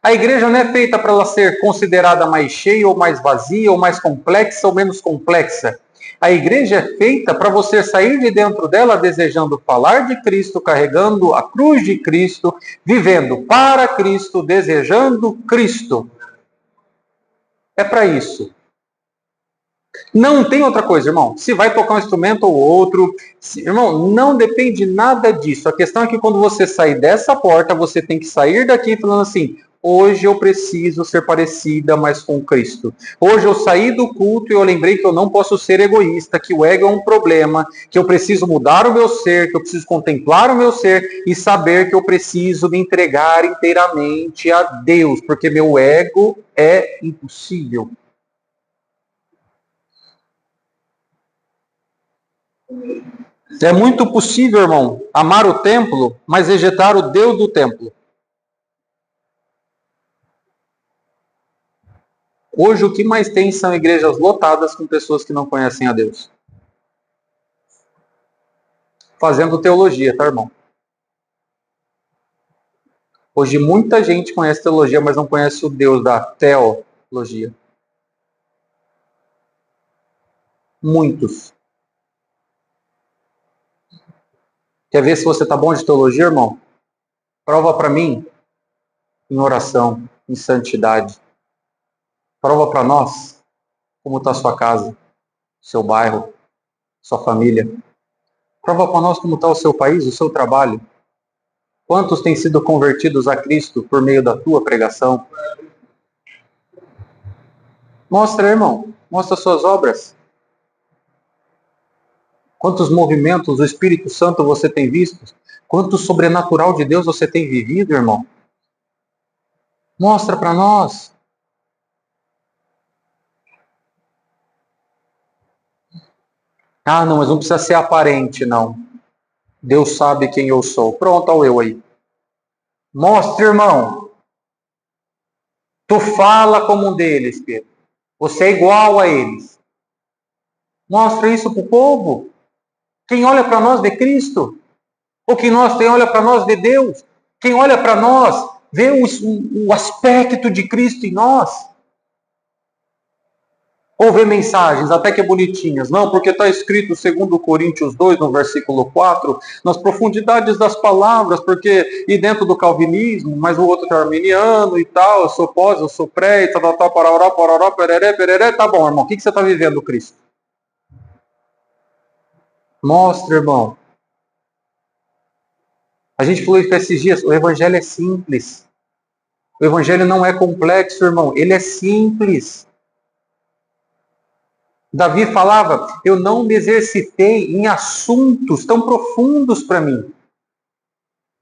A igreja não é feita para ela ser considerada mais cheia ou mais vazia, ou mais complexa ou menos complexa. A igreja é feita para você sair de dentro dela desejando falar de Cristo, carregando a cruz de Cristo, vivendo para Cristo, desejando Cristo. É para isso. Não tem outra coisa, irmão. Se vai tocar um instrumento ou outro, irmão, não depende nada disso. A questão é que quando você sair dessa porta, você tem que sair daqui falando assim: hoje eu preciso ser parecida mais com Cristo. Hoje eu saí do culto e eu lembrei que eu não posso ser egoísta, que o ego é um problema, que eu preciso mudar o meu ser, que eu preciso contemplar o meu ser e saber que eu preciso me entregar inteiramente a Deus, porque meu ego é impossível. É muito possível, irmão, amar o templo, mas rejeitar o Deus do templo. Hoje o que mais tem são igrejas lotadas com pessoas que não conhecem a Deus. Fazendo teologia, tá, irmão? Hoje muita gente conhece teologia, mas não conhece o Deus da teologia. Muitos. Quer ver se você tá bom de teologia, irmão? Prova para mim em oração, em santidade. Prova para nós como está a sua casa, seu bairro, sua família. Prova para nós como está o seu país, o seu trabalho. Quantos têm sido convertidos a Cristo por meio da tua pregação? Mostra, irmão. Mostra suas obras. Quantos movimentos do Espírito Santo você tem visto? Quanto sobrenatural de Deus você tem vivido, irmão? Mostra para nós. Não, mas não precisa ser aparente, não. Deus sabe quem eu sou. Pronto, olha eu aí. Mostra, irmão. Tu fala como um deles, Pedro. Você é igual a eles. Mostra isso para o povo. Quem olha para nós vê Cristo. O que nós tem olha para nós vê Deus. Quem olha para nós vê o aspecto de Cristo em nós. Ou vê mensagens até que bonitinhas. Não, porque está escrito 2 Coríntios 2, no versículo 4, nas profundidades das palavras, porque, e dentro do calvinismo, mas o outro é arminiano e tal, eu sou pós, eu sou pré, e tal, pororó, pereré, pereré, tá bom, irmão, o que você está vivendo, Cristo? Mostra, irmão. A gente falou isso esses dias, o evangelho é simples. O evangelho não é complexo, irmão, ele é simples. Davi falava, eu não me exercitei em assuntos tão profundos para mim.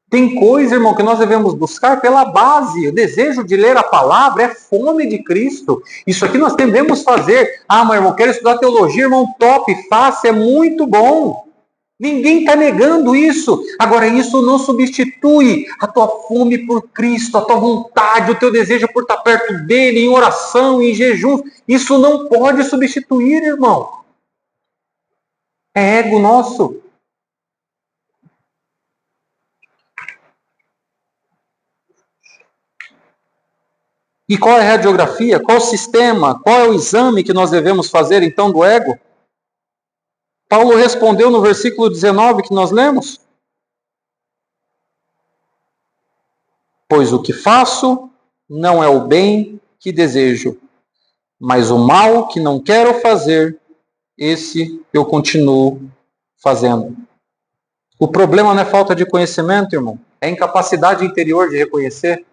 Tem coisa, irmão, que nós devemos buscar pela base. O desejo de ler a palavra é fome de Cristo. Isso aqui nós devemos fazer. Meu irmão, quero estudar teologia, irmão, top, faça, é muito bom. Ninguém está negando isso. Agora, isso não substitui a tua fome por Cristo, a tua vontade, o teu desejo por estar perto dele, em oração, em jejum. Isso não pode substituir, irmão. É ego nosso. E qual é a radiografia? Qual o sistema? Qual é o exame que nós devemos fazer, então, do ego? Paulo respondeu no versículo 19 que nós lemos. Pois o que faço não é o bem que desejo, mas o mal que não quero fazer, esse eu continuo fazendo. O problema não é falta de conhecimento, irmão. É a incapacidade interior de reconhecer.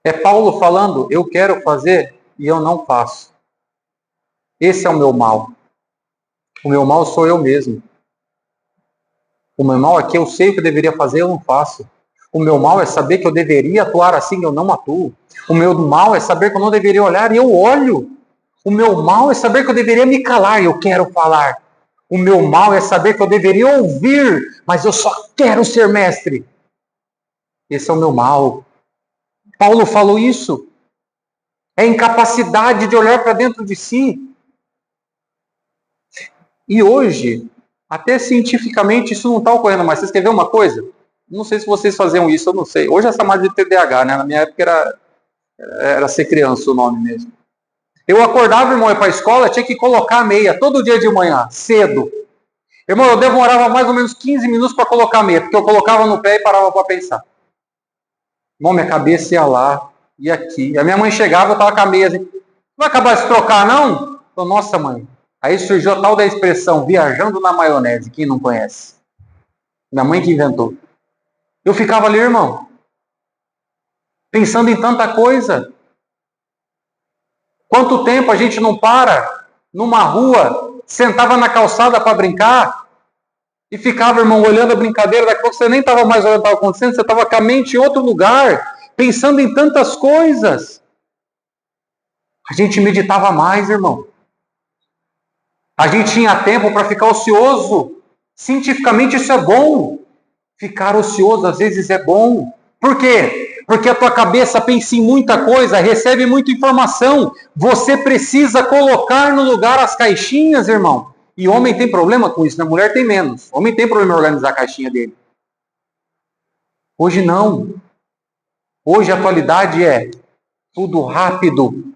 É Paulo falando, eu quero fazer e eu não faço. Esse é o meu mal. O meu mal sou eu mesmo. O meu mal é que eu sei o que eu deveria fazer e eu não faço. O meu mal é saber que eu deveria atuar assim e eu não atuo. O meu mal é saber que eu não deveria olhar e eu olho. O meu mal é saber que eu deveria me calar e eu quero falar. O meu mal é saber que eu deveria ouvir, mas eu só quero ser mestre. Esse é o meu mal. Paulo falou isso. É a incapacidade de olhar para dentro de si. E hoje, até cientificamente, isso não está ocorrendo mais. Vocês querem ver uma coisa? Não sei se vocês faziam isso, eu não sei. Hoje é chamado de TDAH, né? Na minha época era ser criança o nome mesmo. Eu acordava, irmão, ia para a escola, tinha que colocar a meia todo dia de manhã, cedo. Irmão, eu demorava mais ou menos 15 minutos para colocar a meia, porque eu colocava no pé e parava para pensar. Irmão, minha cabeça ia lá, ia aqui. A minha mãe chegava, eu estava com a meia assim, não vai acabar de trocar, não? Eu falei, nossa, mãe. Aí surgiu a tal da expressão, viajando na maionese, quem não conhece? Minha mãe que inventou. Eu ficava ali, irmão, pensando em tanta coisa. Quanto tempo a gente não para numa rua, sentava na calçada para brincar e ficava, irmão, olhando a brincadeira, daqui a pouco você nem estava mais olhando o que estava acontecendo, você estava com a mente em outro lugar, pensando em tantas coisas. A gente meditava mais, irmão. A gente tinha tempo para ficar ocioso. Cientificamente isso é bom. Ficar ocioso às vezes é bom. Por quê? Porque a tua cabeça pensa em muita coisa, recebe muita informação. Você precisa colocar no lugar as caixinhas, irmão. E homem tem problema com isso, né? Mulher tem menos. Homem tem problema em organizar a caixinha dele. Hoje não. Hoje a atualidade é tudo rápido.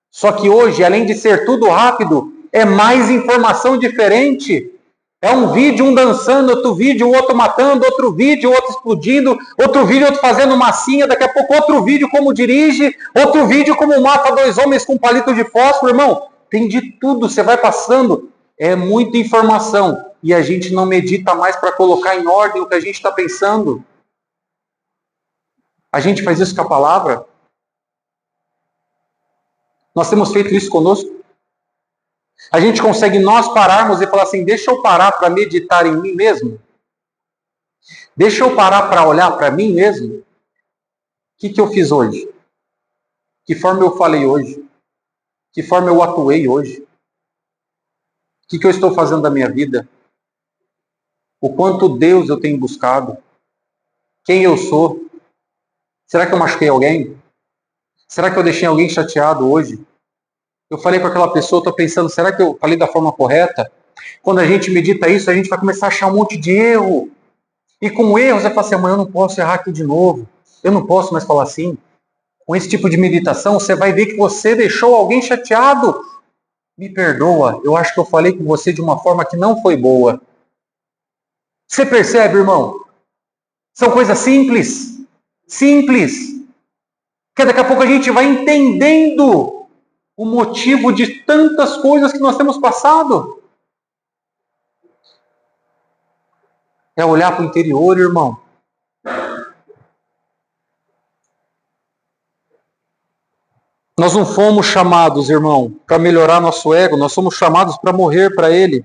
Só que hoje, além de ser tudo rápido, é mais informação diferente. É um vídeo, um dançando, outro vídeo, o outro matando, outro vídeo, outro explodindo, outro vídeo, outro fazendo massinha, daqui a pouco outro vídeo como dirige, outro vídeo como mata dois homens com palito de fósforo, irmão. Tem de tudo, você vai passando. É muita informação. E a gente não medita mais para colocar em ordem o que a gente está pensando. A gente faz isso com a palavra. Nós temos feito isso conosco. A gente consegue nós pararmos e falar assim, deixa eu parar para meditar em mim mesmo? Deixa eu parar para olhar para mim mesmo? O que eu fiz hoje? Que forma eu falei hoje? Que forma eu atuei hoje? O que eu estou fazendo da minha vida? O quanto Deus eu tenho buscado? Quem eu sou? Será que eu machuquei alguém? Será que eu deixei alguém chateado hoje? Eu falei com aquela pessoa, estou pensando, será que eu falei da forma correta? Quando a gente medita isso, a gente vai começar a achar um monte de erro. E com erros, você fala assim, amanhã eu não posso errar aqui de novo. Eu não posso mais falar assim. Com esse tipo de meditação, você vai ver que você deixou alguém chateado. Me perdoa, eu acho que eu falei com você de uma forma que não foi boa. Você percebe, irmão? São coisas simples. Simples. Que daqui a pouco a gente vai entendendo o motivo de tantas coisas que nós temos passado. É olhar para o interior, irmão. Nós não fomos chamados, irmão, para melhorar nosso ego, nós somos chamados para morrer para ele.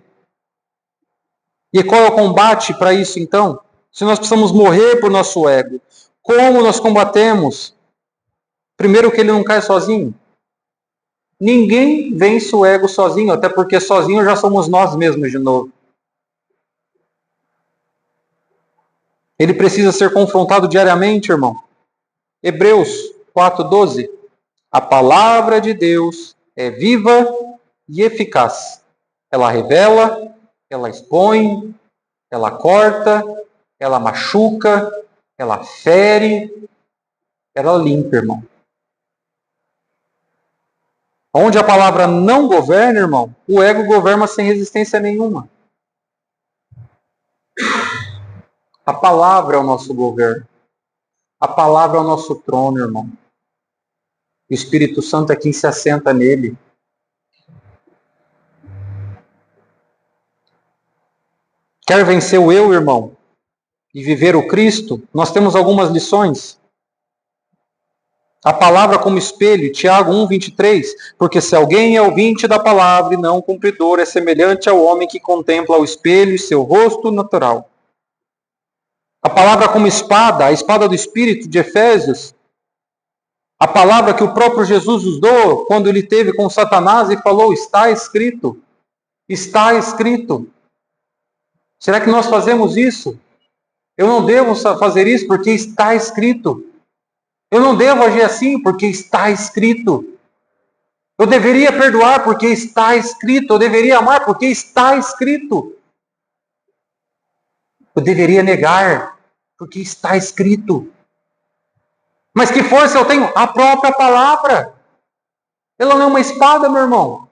E qual é o combate para isso, então? Se nós precisamos morrer por nosso ego, como nós combatemos? Primeiro que ele não cai sozinho. Ninguém vence o ego sozinho, até porque sozinho já somos nós mesmos de novo. Ele precisa ser confrontado diariamente, irmão. Hebreus 4:12. A palavra de Deus é viva e eficaz. Ela revela, ela expõe, ela corta, ela machuca, ela fere. ela limpa, irmão. Onde a palavra não governa, irmão, o ego governa sem resistência nenhuma. A palavra é o nosso governo. A palavra é o nosso trono, irmão. O Espírito Santo é quem se assenta nele. Quer vencer o eu, irmão, e viver o Cristo? Nós temos algumas lições. A palavra como espelho, Tiago 1:23, porque se alguém é ouvinte da palavra e não cumpridor, é semelhante ao homem que contempla o espelho e seu rosto natural. A palavra como espada, a espada do Espírito de Efésios, a palavra que o próprio Jesus usou quando ele teve com Satanás e falou, está escrito, está escrito. Será que nós fazemos isso? Eu não devo fazer isso porque está escrito. Eu não devo agir assim porque está escrito. Eu deveria perdoar porque está escrito. Eu deveria amar porque está escrito. Eu deveria negar porque está escrito. Mas que força eu tenho? A própria palavra. Ela não é uma espada, meu irmão.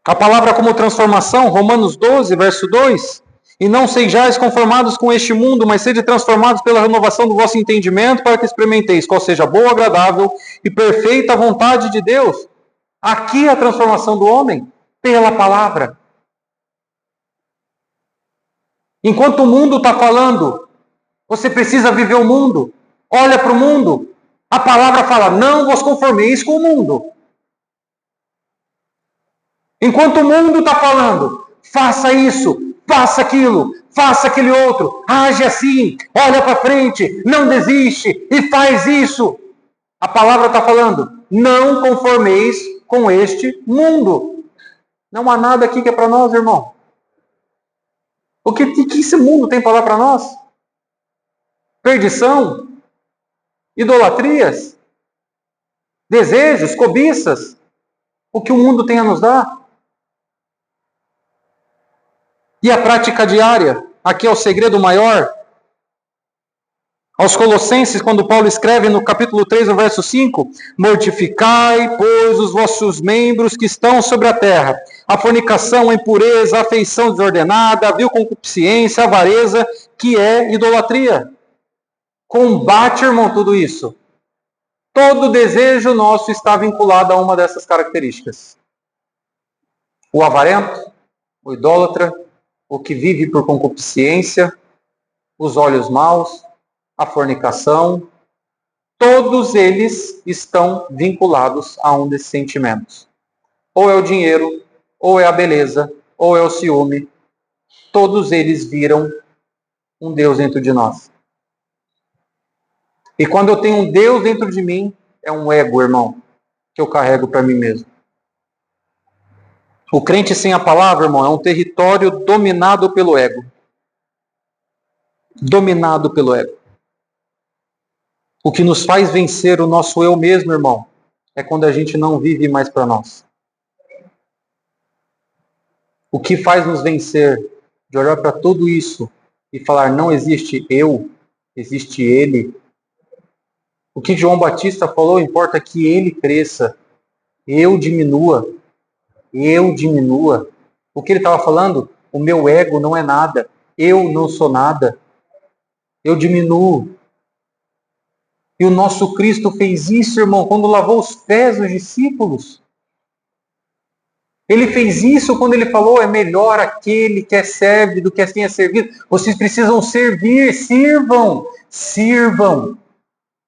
A palavra como transformação, Romanos 12, verso 2. E não sejais conformados com este mundo, mas sede transformados pela renovação do vosso entendimento, para que experimenteis qual seja a boa, agradável e perfeita vontade de Deus. Aqui é a transformação do homem, pela palavra. Enquanto o mundo está falando, você precisa viver o mundo. Olha para o mundo. A palavra fala, não vos conformeis com o mundo. Enquanto o mundo está falando, faça isso, faça aquilo, faça aquele outro, age assim, olha para frente, não desiste e faz isso. A palavra está falando, não conformeis com este mundo. Não há nada aqui que é para nós, irmão. O que esse mundo tem para dar para nós? Perdição, idolatrias, desejos, cobiças. O que o mundo tem a nos dar? E a prática diária? Aqui é o segredo maior. Aos Colossenses, quando Paulo escreve no capítulo 3, no verso 5, mortificai, pois, os vossos membros que estão sobre a terra, a fornicação, a impureza, a afeição desordenada, a vil concupiscência, a avareza, que é idolatria. Combate, irmão, tudo isso. Todo desejo nosso está vinculado a uma dessas características. O avarento, o idólatra, o que vive por concupiscência, os olhos maus, a fornicação, todos eles estão vinculados a um desses sentimentos. Ou é o dinheiro, ou é a beleza, ou é o ciúme. Todos eles viram um Deus dentro de nós. E quando eu tenho um Deus dentro de mim, é um ego, irmão, que eu carrego para mim mesmo. O crente sem a palavra, irmão, é um território dominado pelo ego. Dominado pelo ego. O que nos faz vencer o nosso eu mesmo, irmão, é quando a gente não vive mais para nós. O que faz nos vencer de olhar para tudo isso e falar não existe eu, existe ele. O que João Batista falou, importa que ele cresça, eu diminua. Eu diminua. O que ele estava falando? O meu ego não é nada. Eu não sou nada. Eu diminuo. E o nosso Cristo fez isso, irmão, quando lavou os pés dos discípulos. Ele fez isso quando ele falou, é melhor aquele que é serve do que quem é servido. Vocês precisam servir, sirvam, sirvam.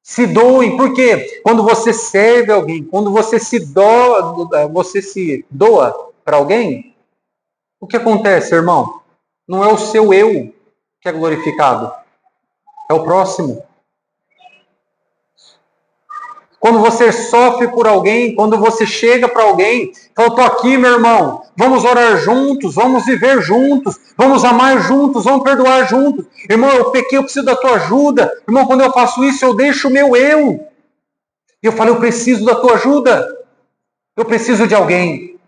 Se doem. Por quê? Quando você serve alguém, quando você se doa para alguém, o que acontece, irmão? Não é o seu eu que é glorificado, é o próximo. Quando você sofre por alguém, quando você chega para alguém, fala, estou aqui, meu irmão, vamos orar juntos, vamos viver juntos, vamos amar juntos, vamos perdoar juntos. Irmão, eu pequei, eu preciso da tua ajuda. Irmão, quando eu faço isso, eu deixo o meu eu. E eu falo, eu preciso da tua ajuda. Eu preciso de alguém.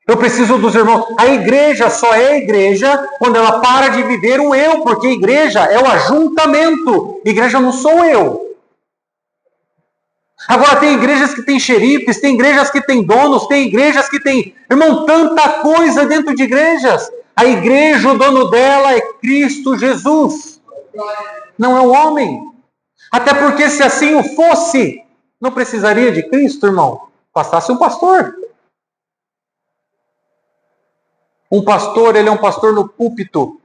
Eu preciso dos irmãos. A igreja só é igreja quando ela para de viver o eu, porque igreja é o ajuntamento. Igreja não sou eu. Agora tem igrejas que têm xerifes, tem igrejas que têm donos, tem igrejas que têm, irmão, tanta coisa dentro de igrejas. A igreja, o dono dela é Cristo Jesus. Não é o homem. Até porque se assim o fosse, não precisaria de Cristo, irmão. Bastasse um pastor. Um pastor, ele é um pastor no púlpito.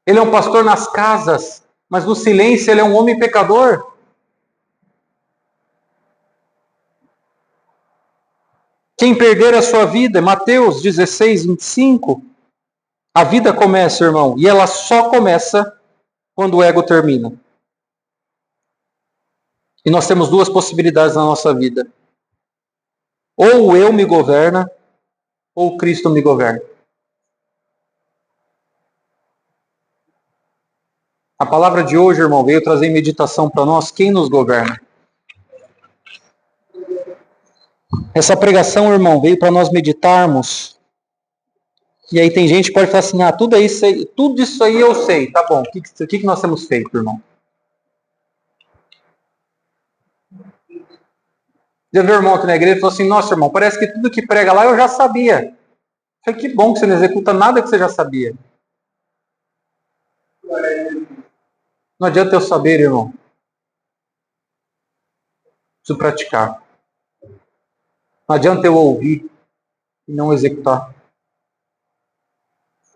Ele é um pastor nas casas. Mas no silêncio ele é um homem pecador. Quem perder a sua vida, Mateus 16, 25. A vida começa, irmão. E ela só começa quando o ego termina. E nós temos duas possibilidades na nossa vida. Ou o eu me governa, ou Cristo me governa. A palavra de hoje, irmão, veio trazer meditação para nós. Quem nos governa? Essa pregação, irmão, veio para nós meditarmos. E aí tem gente que pode falar assim, tudo isso aí eu sei. Tá bom, o que nós temos feito, irmão? Já viu o irmão aqui na igreja e falou assim, nossa, irmão, parece que tudo que prega lá eu já sabia. Eu falei, que bom que você não executa nada que você já sabia. Não adianta eu saber, irmão. Preciso praticar. Não adianta eu ouvir e não executar.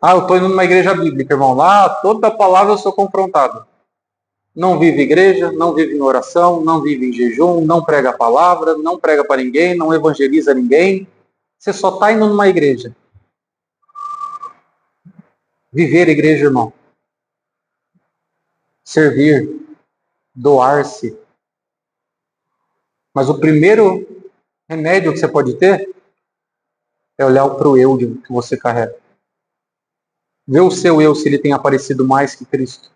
Eu estou indo numa igreja bíblica, irmão. Lá, toda palavra eu sou confrontado. Não vive igreja, não vive em oração, não vive em jejum, não prega a palavra, não prega para ninguém, não evangeliza ninguém. Você só está indo numa igreja. Viver igreja, irmão. Servir. Doar-se. Mas o primeiro remédio que você pode ter é olhar para o eu que você carrega. Ver o seu eu se ele tem aparecido mais que Cristo.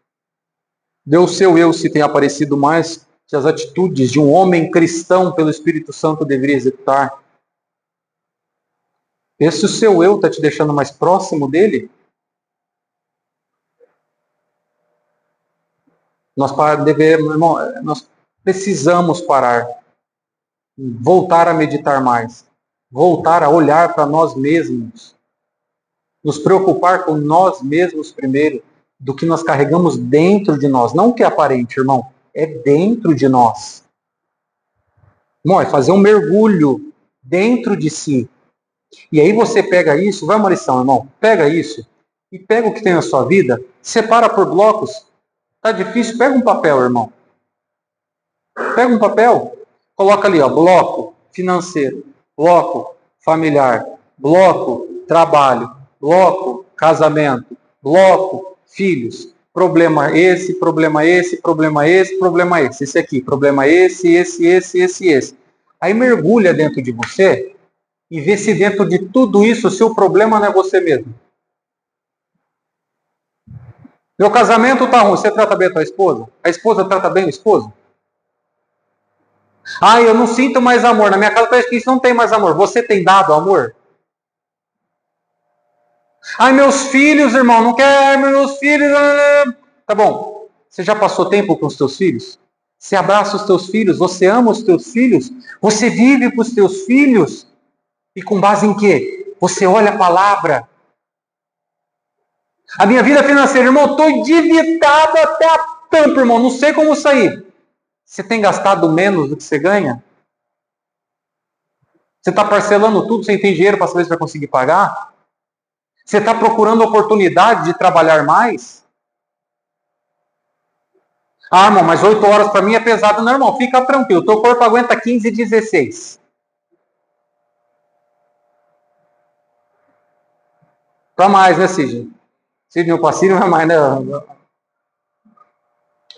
Ver o seu eu se tem aparecido mais que as atitudes de um homem cristão pelo Espírito Santo deveria executar. Ver se o seu eu está te deixando mais próximo dele. Nós precisamos parar. Voltar a meditar mais. Voltar a olhar para nós mesmos. Nos preocupar com nós mesmos primeiro, do que nós carregamos dentro de nós. Não o que é aparente, irmão. É dentro de nós. Irmão, é fazer um mergulho dentro de si. E aí você pega isso, vai uma lição, irmão. Pega isso e pega o que tem na sua vida, separa por blocos. Tá difícil? Pega um papel, irmão. Pega um papel, coloca ali, bloco financeiro, bloco familiar, bloco trabalho, bloco casamento, bloco filhos, problema esse, problema esse, problema esse, problema esse. Esse aqui, problema esse. Aí mergulha dentro de você e vê se dentro de tudo isso o seu problema não é você mesmo. Meu casamento tá ruim, você trata bem a tua esposa? A esposa trata bem o esposo? Eu não sinto mais amor. Na minha casa parece que isso não tem mais amor. Você tem dado amor? Meus filhos, irmão, não quero meus filhos. Tá bom. Você já passou tempo com os teus filhos? Você abraça os teus filhos? Você ama os teus filhos? Você vive para os teus filhos? E com base em quê? Você olha a palavra. A minha vida financeira, irmão, estou endividado até a tampa, irmão. Não sei como sair. Você tem gastado menos do que você ganha? Você está parcelando tudo sem ter dinheiro para saber se vai conseguir pagar? Você está procurando oportunidade de trabalhar mais? Irmão, mas 8 horas para mim é pesado. Não, irmão, fica tranquilo. Teu corpo aguenta 15, 16. Para mais, né, Sidney? Sidney, o passivo não é mais, né?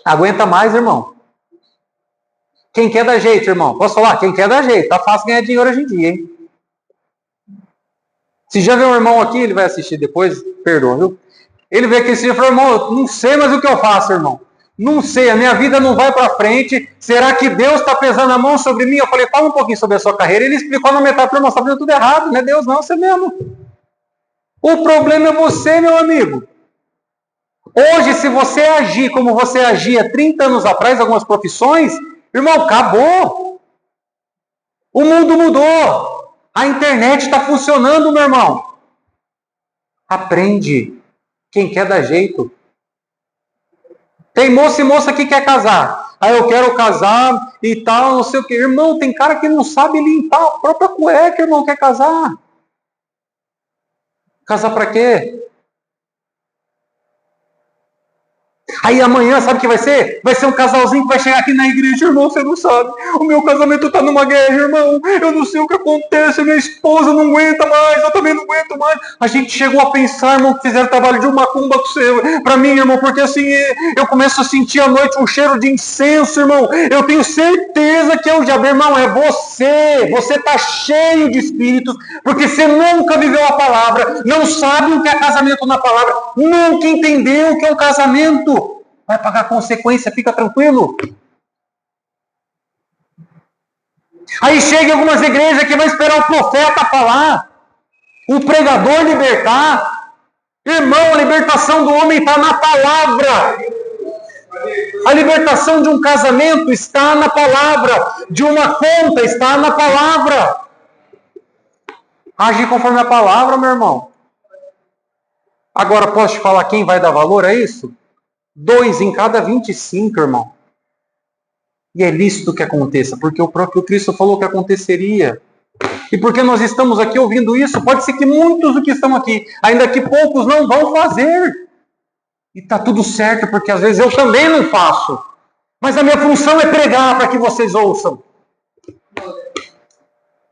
Aguenta mais, irmão. Quem quer dar jeito, irmão? Posso falar? Quem quer dar jeito. Tá fácil ganhar dinheiro hoje em dia, hein? Se já vê um irmão aqui, ele vai assistir depois, perdoa, viu? Ele vê que esse dia e fala, irmão, eu não sei mais o que eu faço, irmão. Não sei, a minha vida não vai para frente. Será que Deus está pesando a mão sobre mim? Eu falei, fala um pouquinho sobre a sua carreira. Ele explicou na metade para mostrar que tudo errado. Não é Deus, não, você mesmo. O problema é você, meu amigo. Hoje, se você agir como você agia 30 anos atrás, algumas profissões, irmão, acabou. O mundo mudou. A internet está funcionando, meu irmão. Aprende. Quem quer dar jeito. Tem moça e moça que quer casar. Aí eu quero casar e tal, não sei o que. Irmão, tem cara que não sabe limpar a própria cueca, irmão, quer casar. Casar para quê? Aí amanhã, sabe o que vai ser? Vai ser um casalzinho que vai chegar aqui na igreja, irmão, você não sabe. O meu casamento está numa guerra, irmão. Eu não sei o que acontece, minha esposa não aguenta mais, eu também não aguento mais. A gente chegou a pensar, irmão, que fizeram trabalho de uma macumba com você, para mim, irmão, porque assim, eu começo a sentir à noite um cheiro de incenso, irmão. Eu tenho certeza que é o diabo, irmão, é você. Você está cheio de espíritos, porque você nunca viveu a palavra, não sabe o que é casamento na palavra, nunca entendeu o que é um casamento. Vai pagar consequência, fica tranquilo. Aí chega em algumas igrejas que vai esperar o profeta falar, o pregador libertar. Irmão, a libertação do homem está na palavra. A libertação de um casamento está na palavra. De uma conta está na palavra. Age conforme a palavra, meu irmão. Agora, posso te falar quem vai dar valor a isso? 2 em cada 25, irmão. E é lícito que aconteça, porque o próprio Cristo falou que aconteceria. E porque nós estamos aqui ouvindo isso, pode ser que muitos do que estão aqui, ainda que poucos não vão fazer. E está tudo certo, porque às vezes eu também não faço. Mas a minha função é pregar para que vocês ouçam.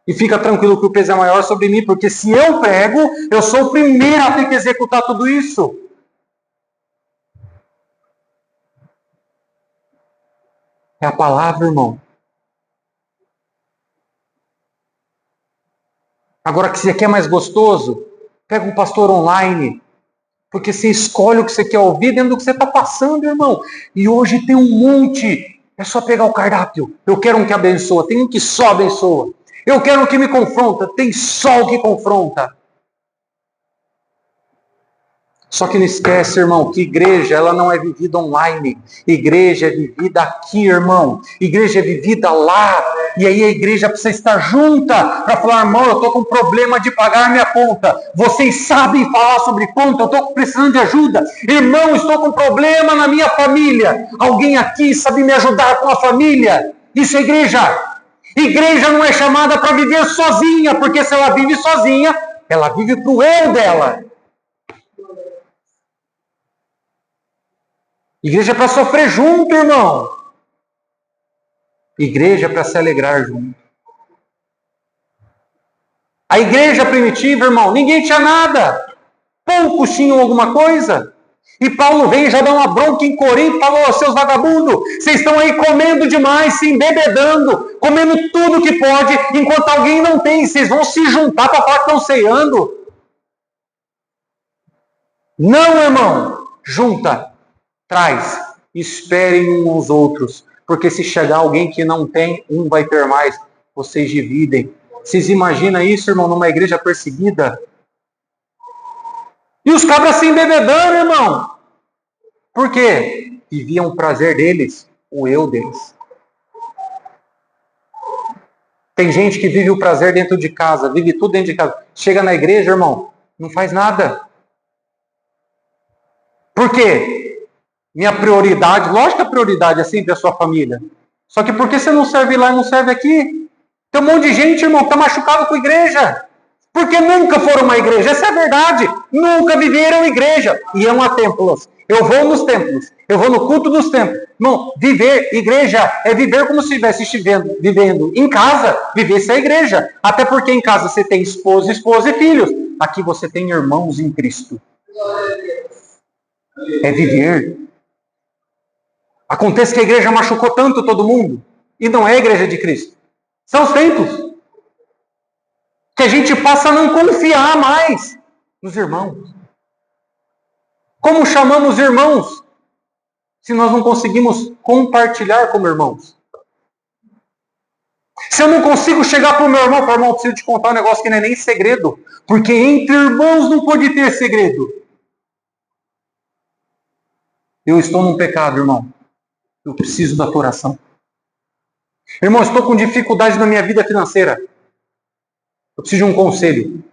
E fica tranquilo que o peso é maior sobre mim, porque se eu prego, eu sou o primeiro a ter que executar tudo isso. É a palavra, irmão. Agora que você quer mais gostoso, pega um pastor online. Porque você escolhe o que você quer ouvir dentro do que você está passando, irmão. E hoje tem um monte. É só pegar o cardápio. Eu quero um que abençoa. Tem um que só abençoa. Eu quero um que me confronta. Tem só o que confronta. Só que não esquece, irmão, que igreja, ela não é vivida online. Igreja é vivida aqui, irmão. Igreja é vivida lá. E aí a igreja precisa estar junta para falar, irmão, eu estou com problema de pagar minha conta. Vocês sabem falar sobre conta? Eu estou precisando de ajuda. Irmão, estou com problema na minha família. Alguém aqui sabe me ajudar com a família? Isso é igreja. Igreja não é chamada para viver sozinha, porque se ela vive sozinha, ela vive para o eu dela. Igreja é para sofrer junto, irmão. Igreja é para se alegrar junto. A igreja primitiva, irmão, ninguém tinha nada. Poucos tinham alguma coisa. E Paulo vem e já dá uma bronca em Corinto e falou, seus vagabundos, vocês estão aí comendo demais, se embebedando, comendo tudo que pode, enquanto alguém não tem, vocês vão se juntar para falar que estão ceando. Não, irmão, junta, traz, esperem uns aos outros, porque se chegar alguém que não tem, um vai ter mais, vocês dividem. Vocês imaginam isso, irmão, numa igreja perseguida? E os cabras se embebedando, irmão. Por quê? Viviam o prazer deles, o eu deles. Tem gente que vive o prazer dentro de casa, vive tudo dentro de casa. Chega na igreja, irmão, não faz nada. Por quê? Minha prioridade, lógico que a prioridade é sempre a sua família. Só que por que você não serve lá e não serve aqui? Tem um monte de gente, irmão, que está machucado com a igreja. Porque nunca foram uma igreja. Essa é a verdade. Nunca viveram igreja. Iam a templos. Eu vou nos templos. Eu vou no culto dos templos. Não, viver igreja é viver como se estivesse vivendo em casa. Viver-se a igreja. Até porque em casa você tem esposa e filhos. Aqui você tem irmãos em Cristo. É viver. Acontece que a igreja machucou tanto todo mundo. E não é a igreja de Cristo. São os templos. Que a gente passa a não confiar mais nos irmãos. Como chamamos irmãos? se nós não conseguimos compartilhar como irmãos? Se eu não consigo chegar para o meu irmão, eu preciso te contar um negócio que não é nem segredo, porque entre irmãos não pode ter segredo. Eu estou num pecado, irmão. Eu preciso da tua oração. Irmão, estou com dificuldade na minha vida financeira. Eu preciso de um conselho.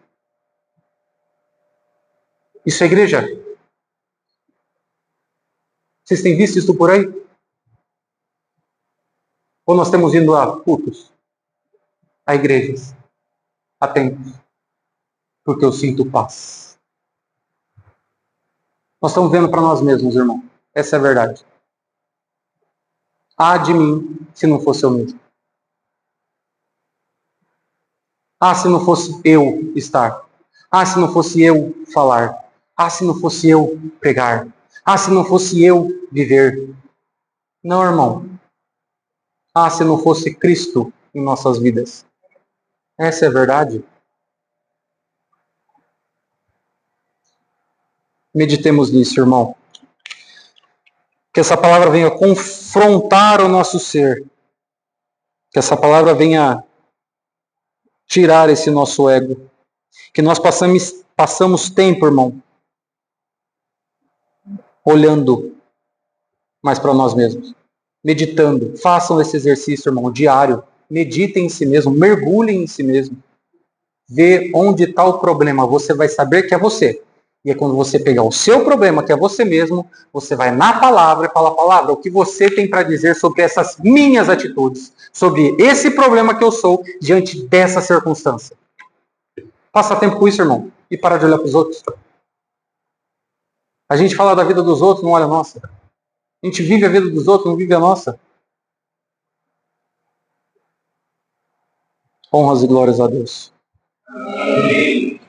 Isso é igreja? Vocês têm visto isso por aí? Ou nós temos ido a cultos, a igrejas, a templos, porque eu sinto paz. Nós estamos vendo para nós mesmos, irmão. Essa é a verdade. Ah, de mim, se não fosse eu mesmo. Ah, se não fosse eu estar. Ah, se não fosse eu falar. Ah, se não fosse eu pregar. Ah, se não fosse eu viver. Não, irmão. Ah, se não fosse Cristo em nossas vidas. Essa é a verdade. Meditemos nisso, irmão. Que essa palavra venha confrontar o nosso ser. Que essa palavra venha tirar esse nosso ego. Que nós passamos tempo, irmão, olhando mais para nós mesmos. Meditando. Façam esse exercício, irmão, diário. Meditem em si mesmo. Mergulhem em si mesmo. Vê onde está o problema. Você vai saber que é você. E é quando você pegar o seu problema, que é você mesmo, você vai na palavra e fala, palavra, o que você tem para dizer sobre essas minhas atitudes, sobre esse problema que eu sou diante dessa circunstância. Passa tempo com isso, irmão, e para de olhar para os outros. A gente fala da vida dos outros, não olha a nossa. A gente vive a vida dos outros, não vive a nossa. Honras e glórias a Deus. Amém.